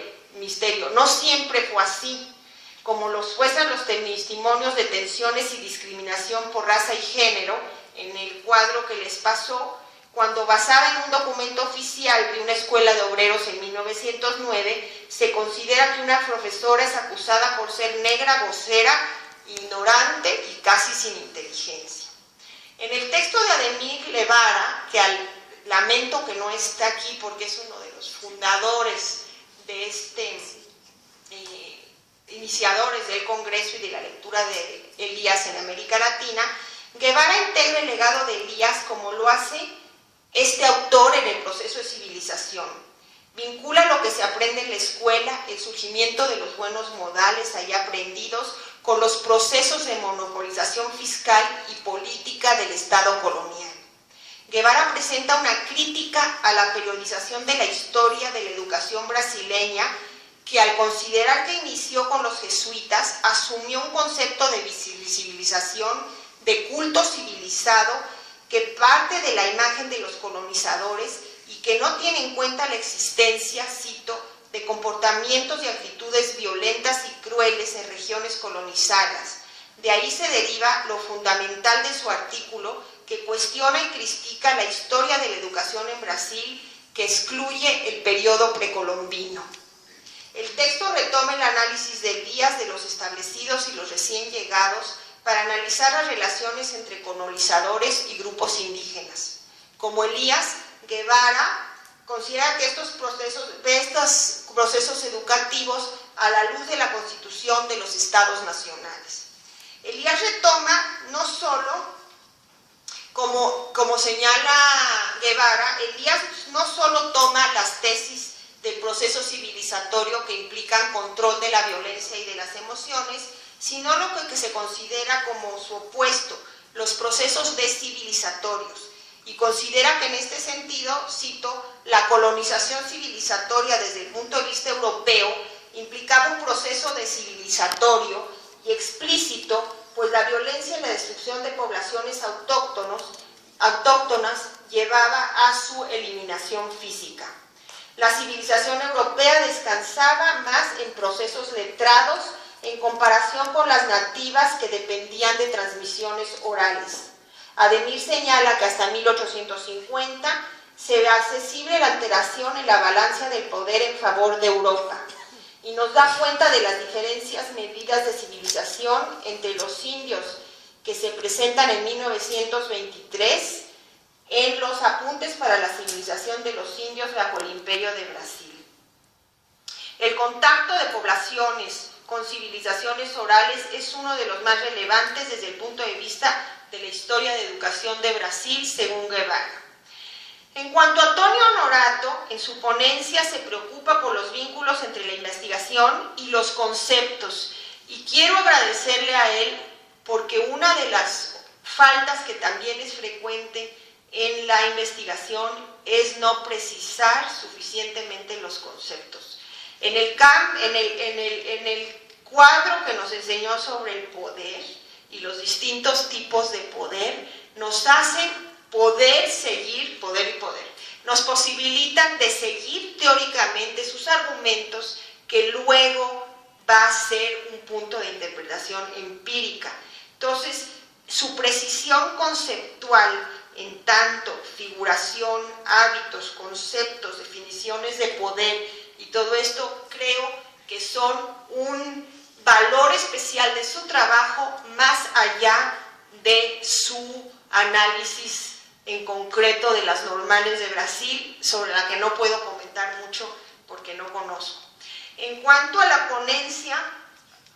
No siempre fue así, como los muestran los testimonios de tensiones y discriminación por raza y género en el cuadro que les pasó, cuando basada en un documento oficial de una escuela de obreros en 1909, se considera que una profesora es acusada por ser negra, vocera ignorante y casi sin inteligencia. En el texto de Ademir Guevara, que lamento que no esté aquí porque es uno de los fundadores de iniciadores del Congreso y de la lectura de Elías en América Latina, Guevara integra el legado de Elías como lo hace este autor en el proceso de civilización. Vincula lo que se aprende en la escuela, el surgimiento de los buenos modales allí aprendidos, con los procesos de monopolización fiscal y política del Estado colonial. Guevara presenta una crítica a la periodización de la historia de la educación brasileña, que al considerar que inició con los jesuitas, asumió un concepto de civilización, de culto civilizado, que parte de la imagen de los colonizadores y que no tiene en cuenta la existencia, cito, de comportamientos y actitudes violentas y crueles en regiones colonizadas. De ahí se deriva lo fundamental de su artículo, que cuestiona y critica la historia de la educación en Brasil, que excluye el periodo precolombino. El texto retoma el análisis de Elías de los establecidos y los recién llegados para analizar las relaciones entre colonizadores y grupos indígenas. Como Elías, Guevara considera que estos procesos educativos a la luz de la constitución de los estados nacionales. Elías retoma no solo, como señala Guevara, Elías no solo toma las tesis del proceso civilizatorio que implican control de la violencia y de las emociones, sino lo que se considera como su opuesto, los procesos descivilizatorios, y considera que en este sentido, cito, la colonización civilizatoria desde el punto de vista europeo implicaba un proceso descivilizatorio y explícito, pues la violencia y la destrucción de poblaciones autóctonas llevaba a su eliminación física. La civilización europea descansaba más en procesos letrados en comparación con las nativas que dependían de transmisiones orales. Ademir señala que hasta 1850 se ve accesible la alteración en la balanza del poder en favor de Europa y nos da cuenta de las diferencias medidas de civilización entre los indios que se presentan en 1923 en los apuntes para la civilización de los indios bajo el Imperio de Brasil. El contacto de poblaciones con civilizaciones orales es uno de los más relevantes desde el punto de vista de la historia de educación de Brasil, según Guevara. En cuanto a Antonio Honorato, en su ponencia se preocupa por los vínculos entre la investigación y los conceptos, y quiero agradecerle a él porque una de las faltas que también es frecuente en la investigación es no precisar suficientemente los conceptos. En el cuadro que nos enseñó sobre el poder y los distintos tipos de poder, nos hacen poder seguir, poder y poder, nos posibilitan de seguir teóricamente sus argumentos, que luego va a ser un punto de interpretación empírica. Entonces, su precisión conceptual en tanto figuración, hábitos, conceptos, definiciones de poder y todo esto, creo que son un valor especial de su trabajo, más allá de su análisis en concreto de las normales de Brasil, sobre la que no puedo comentar mucho porque no conozco. En cuanto a la ponencia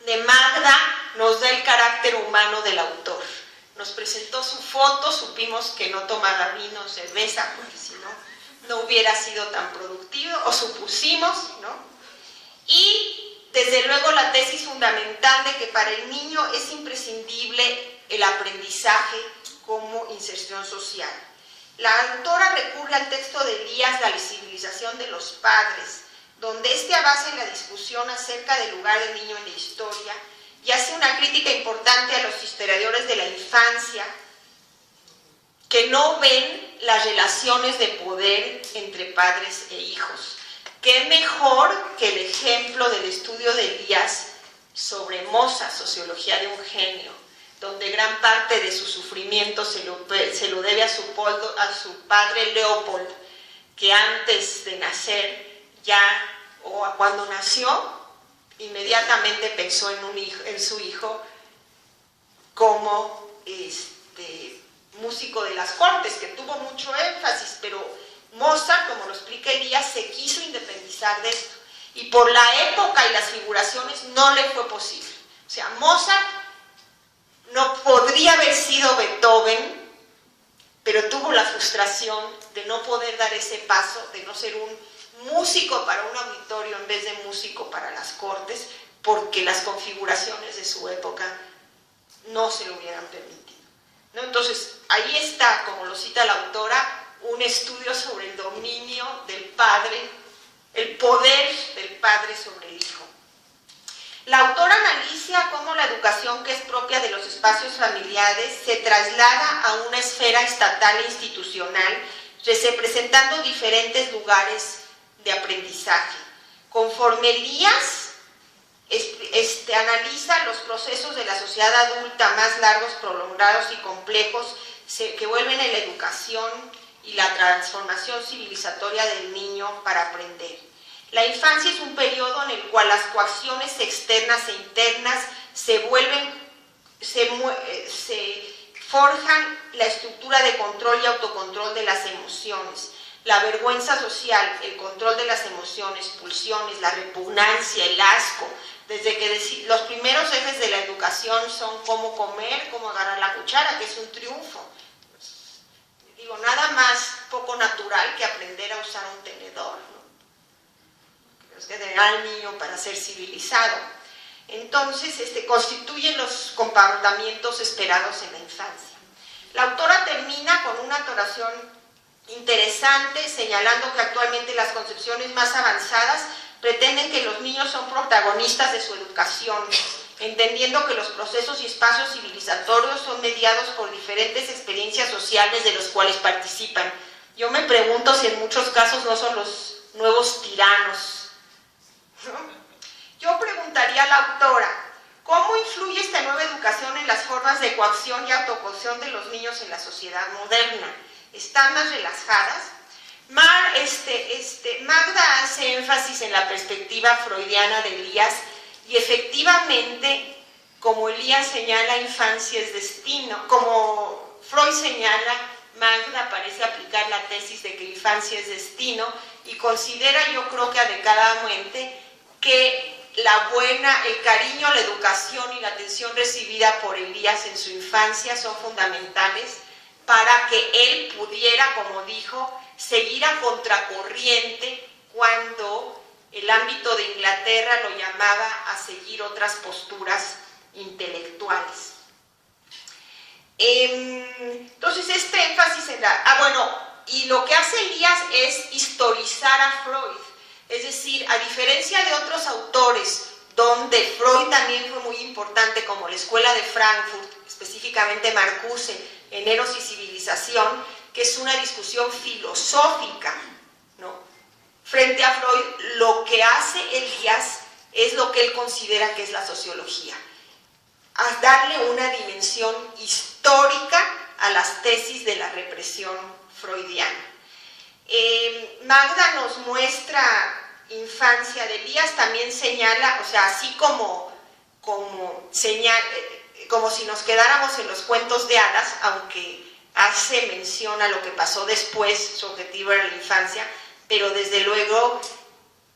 de Magda, nos da el carácter humano del autor. Nos presentó su foto, supimos que no tomaba vino o cerveza, porque si no, no hubiera sido tan productivo, o supusimos, ¿no? Y desde luego la tesis fundamental de que para el niño es imprescindible el aprendizaje como inserción social. La autora recurre al texto de Elías, La civilización de los padres, donde este avanza en la discusión acerca del lugar del niño en la historia y hace una crítica importante a los historiadores de la infancia que no ven las relaciones de poder entre padres e hijos. ¿Qué mejor que el ejemplo del estudio de Elías sobre Mozart, Sociología de un genio, donde gran parte de su sufrimiento se lo debe a su padre Leopold, que antes de nacer o cuando nació, inmediatamente pensó en su hijo como músico de las cortes, que tuvo mucho énfasis, pero Mozart, como lo explica Elías, se quiso independizar de esto, y por la época y las figuraciones no le fue posible. O sea, Mozart no podría haber sido Beethoven, pero tuvo la frustración de no poder dar ese paso, de no ser un músico para un auditorio en vez de músico para las cortes, porque las configuraciones de su época no se lo hubieran permitido, ¿no? Entonces, ahí está, como lo cita la autora, un estudio sobre el dominio del padre, el poder del padre sobre el hijo. La autora analiza cómo la educación que es propia de los espacios familiares se traslada a una esfera estatal e institucional, representando diferentes lugares de aprendizaje. Conforme Elías analiza los procesos de la sociedad adulta más largos, prolongados y complejos que vuelven en la educación y la transformación civilizatoria del niño para aprender. La infancia es un periodo en el cual las coacciones externas e internas se forjan la estructura de control y autocontrol de las emociones. La vergüenza social, el control de las emociones, pulsiones, la repugnancia, el asco, desde que los primeros ejes de la educación son cómo comer, cómo agarrar la cuchara, que es un triunfo. Digo, nada más poco natural que aprender a usar un tenedor, ¿no? Es que tener al niño para ser civilizado. Entonces, constituyen los comportamientos esperados en la infancia. La autora termina con una oración interesante, señalando que actualmente las concepciones más avanzadas pretenden que los niños son protagonistas de su educación, entendiendo que los procesos y espacios civilizatorios son mediados por diferentes experiencias sociales de los cuales participan. Yo me pregunto si en muchos casos no son los nuevos tiranos, ¿no? Yo preguntaría a la autora, ¿cómo influye esta nueva educación en las formas de coacción y autocoacción de los niños en la sociedad moderna? ¿Están más relajadas? Magda hace énfasis en la perspectiva freudiana de Elías y efectivamente, como Elías señala, infancia es destino, como Freud señala, Magda parece aplicar la tesis de que infancia es destino y considera, yo creo que adecuadamente, que el cariño, la educación y la atención recibida por Elías en su infancia son fundamentales para que él pudiera, como dijo, seguir a contracorriente cuando el ámbito de Inglaterra lo llamaba a seguir otras posturas intelectuales. Entonces, este énfasis en y lo que hace Elías es historizar a Freud, es decir, a diferencia de otros autores, donde Freud también fue muy importante, como la Escuela de Frankfurt, específicamente Marcuse, en Eros y Civilización, que es una discusión filosófica, ¿no? Frente a Freud, lo que hace Elías es lo que él considera que es la sociología, a darle una dimensión histórica a las tesis de la represión freudiana. Magda nos muestra infancia de Elías, también señala, o sea, así como si nos quedáramos en los cuentos de hadas, aunque hace mención a lo que pasó después, su objetivo era la infancia, pero desde luego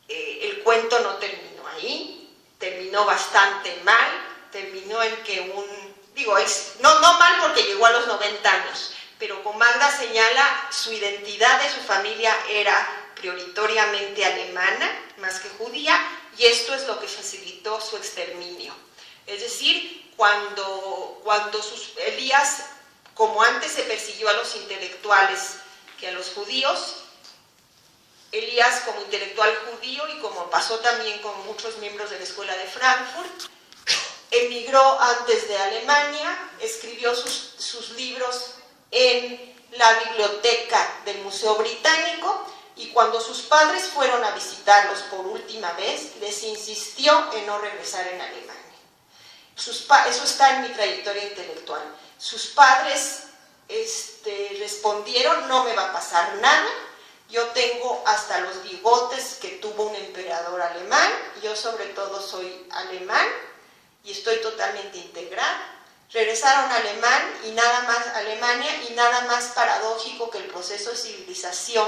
el cuento no terminó ahí, terminó bastante mal, terminó en que no mal porque llegó a los 90 años, pero como Magda señala, su identidad de su familia era prioritariamente alemana, más que judía, y esto es lo que facilitó su exterminio. Es decir, cuando Elías, como antes se persiguió a los intelectuales que a los judíos, Elías como intelectual judío y como pasó también con muchos miembros de la Escuela de Frankfurt, emigró antes de Alemania, escribió sus libros en la biblioteca del Museo Británico y cuando sus padres fueron a visitarlos por última vez, les insistió en no regresar en Alemania. Eso está en mi trayectoria intelectual. Sus padres respondieron, no me va a pasar nada, yo tengo hasta los bigotes que tuvo un emperador alemán, yo sobre todo soy alemán y estoy totalmente integrada, Regresaron a Alemania y nada más paradójico que el proceso de civilización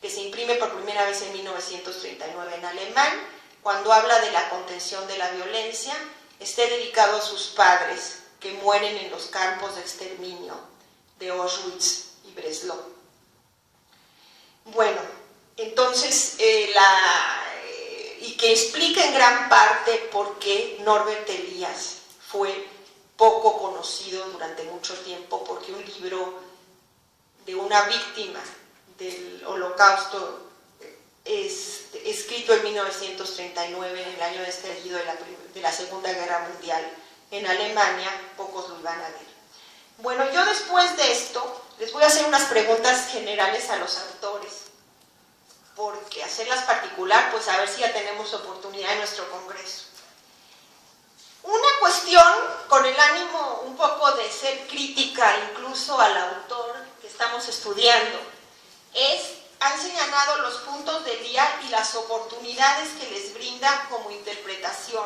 que se imprime por primera vez en 1939 en alemán, cuando habla de la contención de la violencia, esté dedicado a sus padres que mueren en los campos de exterminio de Auschwitz y Breslau. Bueno, entonces, y que explica en gran parte por qué Norbert Elias fue poco conocido durante mucho tiempo, porque un libro de una víctima del Holocausto escrito en 1939, en el año de estallido de la Segunda Guerra Mundial en Alemania, pocos lo iban a ver. Bueno, yo después de esto les voy a hacer unas preguntas generales a los autores, porque hacerlas particular, pues a ver si ya tenemos oportunidad en nuestro congreso. Una cuestión, con el ánimo un poco de ser crítica incluso al autor que estamos estudiando, han señalado los puntos del día y las oportunidades que les brinda como interpretación.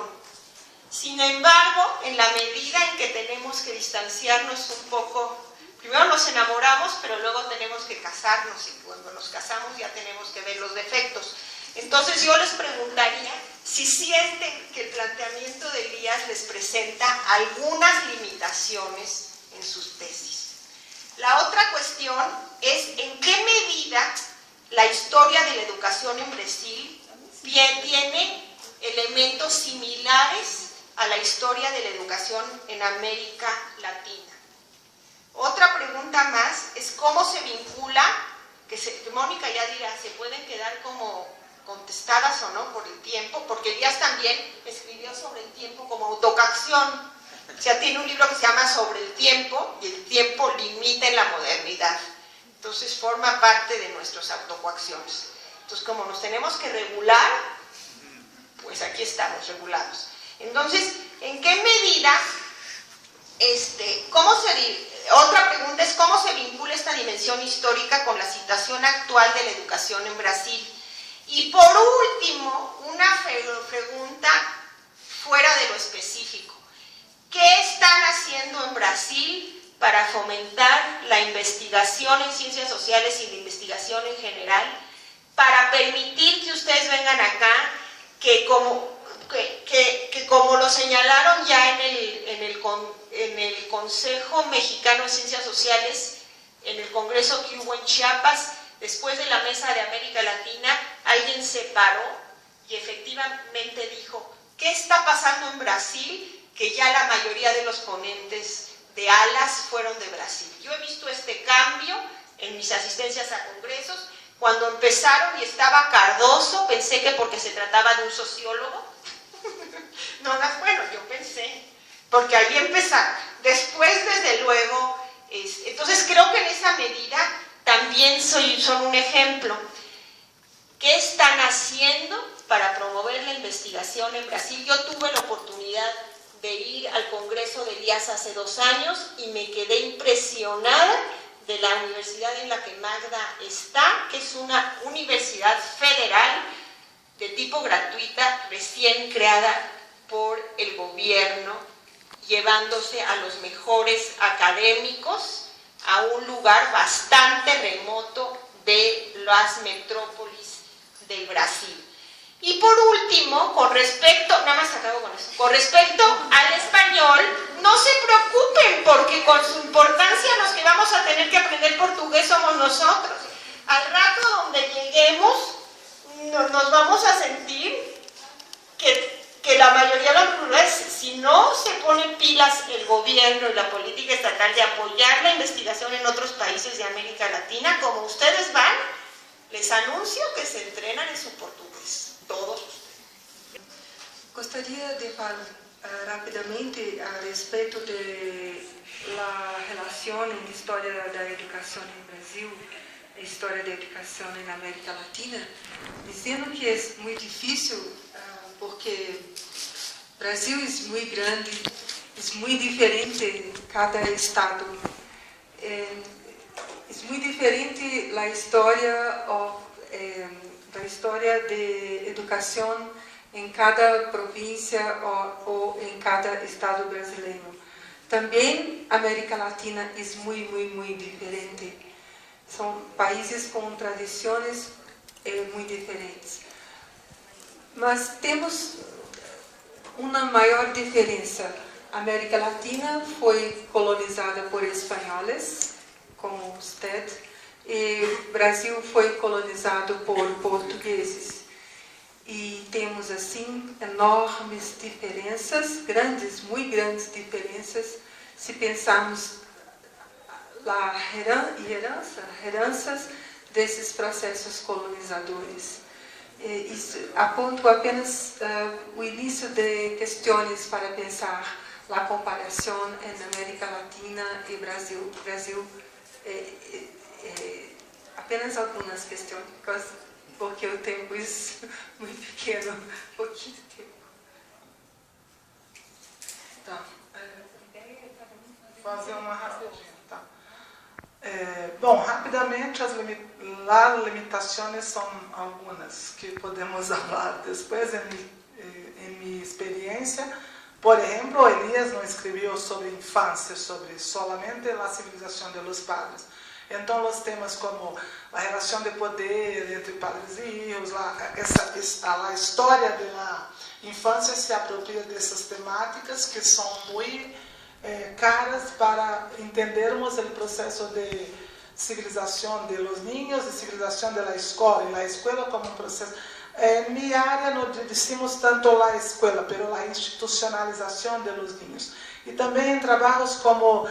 Sin embargo, en la medida en que tenemos que distanciarnos un poco, primero nos enamoramos, pero luego tenemos que casarnos, y cuando nos casamos ya tenemos que ver los defectos. Entonces yo les preguntaría si sienten que el planteamiento de Elías les presenta algunas limitaciones en sus tesis. La otra cuestión es en qué medida la historia de la educación en Brasil tiene elementos similares a la historia de la educación en América Latina. Otra pregunta más es cómo se vincula, que Mónica ya dirá, se pueden quedar como contestadas o no por el tiempo, porque Elías también escribió sobre el tiempo como autocoacción. O sea, tiene un libro que se llama Sobre el tiempo, y el tiempo limita en la modernidad. Entonces forma parte de nuestras autocoacciones. Entonces, como nos tenemos que regular, pues aquí estamos regulados. Entonces, ¿en qué medida, otra pregunta es cómo se vincula esta dimensión histórica con la situación actual de la educación en Brasil? Y por último, una pregunta fuera de lo específico. ¿Qué están haciendo en Brasil para fomentar la investigación en ciencias sociales y la investigación en general, para permitir que ustedes vengan acá, que como lo señalaron ya en el Consejo Mexicano de Ciencias Sociales, en el congreso que hubo en Chiapas, después de la Mesa de América Latina, alguien se paró y efectivamente dijo, ¿qué está pasando en Brasil? Que ya la mayoría de los ponentes de ALAS fueron de Brasil. Yo he visto este cambio en mis asistencias a congresos. Cuando empezaron y estaba Cardoso, pensé que porque se trataba de un sociólogo. Bueno, yo pensé, porque ahí empezaron. Después, desde luego, entonces creo que en esa medida también son un ejemplo. ¿Qué están haciendo para promover la investigación en Brasil? Yo tuve la oportunidad de ir al Congreso de Elías hace 2 años y me quedé impresionada de la universidad en la que Magda está, que es una universidad federal de tipo gratuita, recién creada por el gobierno, llevándose a los mejores académicos a un lugar bastante remoto de las metrópolis del Brasil. Y por último, con respecto al español, no se preocupen, porque con su importancia los que vamos a tener que aprender portugués somos nosotros. Al rato donde lleguemos, nos vamos a sentir que la mayoría de los plurales, si no se ponen pilas el gobierno y la política estatal de apoyar la investigación en otros países de América Latina, como ustedes van, les anuncio que se entrenan en su portugués. Todos ustedes. Gostaria de falar rapidamente a respeito de la relação entre história da educação em Brasil e história da educação na América Latina, dizendo que é muito difícil porque Brasil é muito grande, é muito diferente cada estado, é muito diferente a história da história de educação em cada província ou em cada estado brasileiro. Também a América Latina é muito diferente. São países com tradições muito diferentes. Mas temos uma maior diferença. A América Latina foi colonizada por espanhóis, como usted, e o Brasil foi colonizado por portugueses. E temos, assim, enormes diferenças, muito grandes diferenças, se pensarmos heranças desses processos colonizadores. Isso aponto apenas o início de questões para pensar a comparação entre América Latina e Brasil. Apenas algumas questões, porque o tempo é muito pequeno, pouquinho tempo. Tá. Fazer uma rapidinho, tá? Bom, rapidamente, as limitações são algumas que podemos falar depois em minha experiência. Por exemplo, Elias não escreveu sobre infância, sobre solamente a civilização dos padres. Então, os temas como a relação de poder entre padres e filhos, a história da infância se apropria dessas temáticas que são muito caras para entendermos o processo de civilização de los niños e civilização da escola. E a escola como um processo. En mi área não decimos tanto a escola, pero a institucionalização de los niños. E também em trabalhos como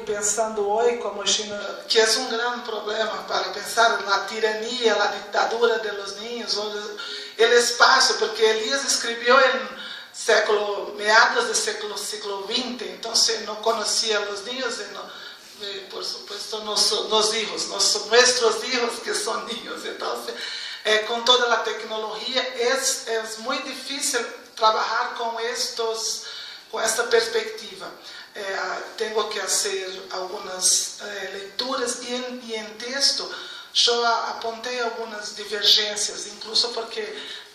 pensando hoje como China, que é um grande problema para pensar na tirania, a ditadura de los niños, o espaço, porque Elias escreveu em meados do século XX, então se não conhecia os niños e por supuesto nos hijos, nossos hijos que são niños. Então, com toda a tecnologia, é muito difícil trabalhar com esta perspectiva. Tenho que fazer algumas leituras e em texto eu apontei algumas divergências, incluso porque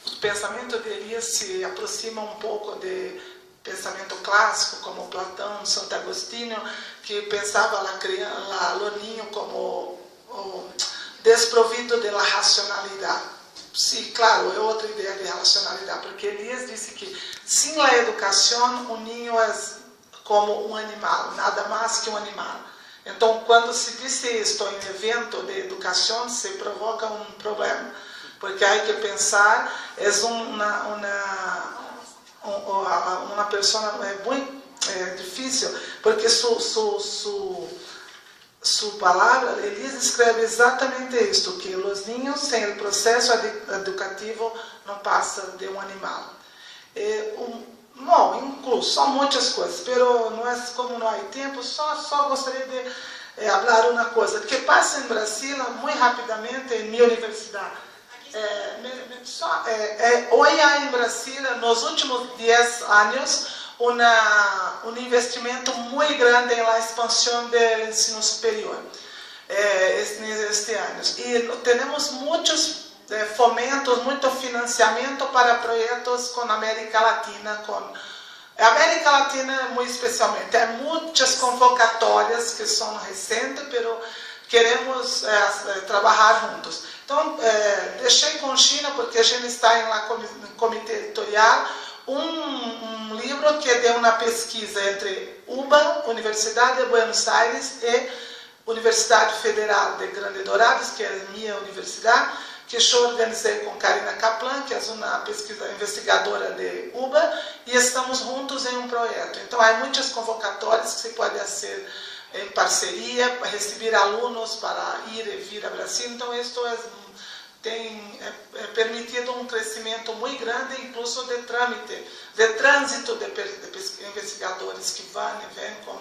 o pensamento de Elias se aproxima um pouco de pensamento clássico, como Platão, Santo Agostinho, que pensava o niño como desprovido de la racionalidade. Sim, claro, é outra ideia de racionalidade, porque Elias disse que sem a educação, o niño é como um animal, nada mais que um animal. Então, quando se diz isto em evento de educação, se provoca um problema, porque há que pensar, é uma pessoa muito difícil, porque sua palavra, Elias escreve exatamente isto, que os niños, sem o processo educativo, não passam de um animal. Bom, incluso, são muitas coisas, mas não é como não há tempo, só gostaria de falar uma coisa, que passa em Brasília, muito rapidamente, em minha universidade. Hoje há em Brasília, nos últimos 10 anos, um investimento muito grande na expansão do ensino superior este ano. E temos muitos fomentos, muito financiamento para projetos com a América Latina, América Latina muito especialmente. Há muitas convocatórias que são recentes, mas queremos trabalhar juntos. Então, deixei com China, porque a gente está no comitê editorial, um livro que é de uma pesquisa entre UBA, Universidade de Buenos Aires, e Universidade Federal de Grande Dorados, que é a minha universidade, que eu organizei com Karina Kaplan, que é uma pesquisa investigadora de UBA, e estamos juntos em um projeto. Então, há muitas convocatórias que se pode fazer em parceria, receber alunos para ir e vir a Brasil. Então, isso tem permitido um crescimento muito grande, incluso de trânsito de investigadores que vão e vêm com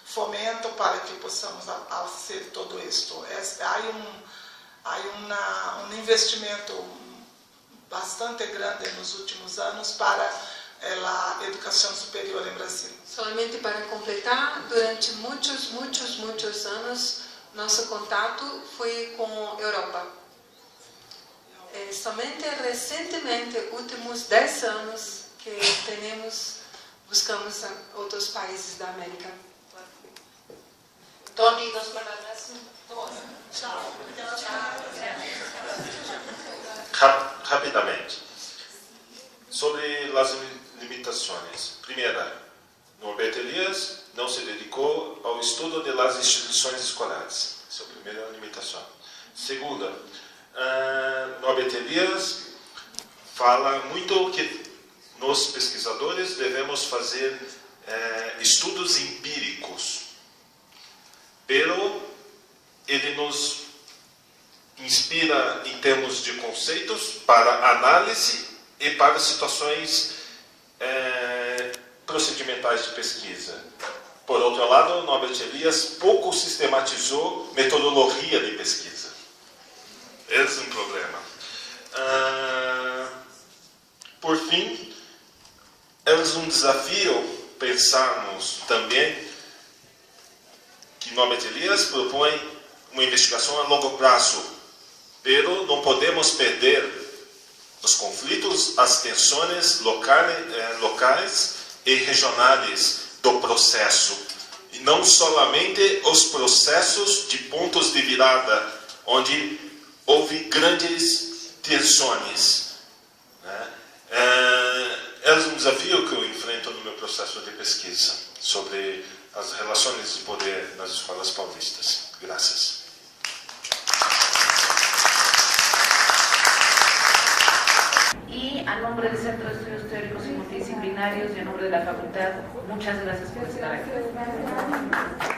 fomento para que possamos fazer tudo isso. Há um investimento bastante grande nos últimos anos para a educação superior em Brasil. Somente para completar, durante muitos anos, nosso contato foi com a Europa. Somente recentemente, últimos 10 anos, que temos buscamos outros países da América. Tony, 2 palabras. Rapidamente. Sobre as limitações. Primeira, Norberto Elias não se dedicou ao estudo das instituições escolares. Essa é a primeira limitação. Segunda, Norberto Elias fala muito que nós, pesquisadores, devemos fazer estudos empíricos. Pero ele nos inspira em termos de conceitos para análise e para situações procedimentais de pesquisa. Por outro lado, Norbert Elias pouco sistematizou metodologia de pesquisa. Esse é um problema. Por fim, é um desafio pensarmos também que Norbert Elias propõe uma investigação a longo prazo, pero não podemos perder os conflitos, as tensões locais e regionais do processo, e não somente os processos de pontos de virada, onde houve grandes tensões. É um desafio que eu enfrento no meu processo de pesquisa sobre as relações de poder nas escolas paulistas. Graças. Y a nombre del Centro de Estudios Teóricos y Multidisciplinarios y a nombre de la Facultad, muchas gracias por estar aquí.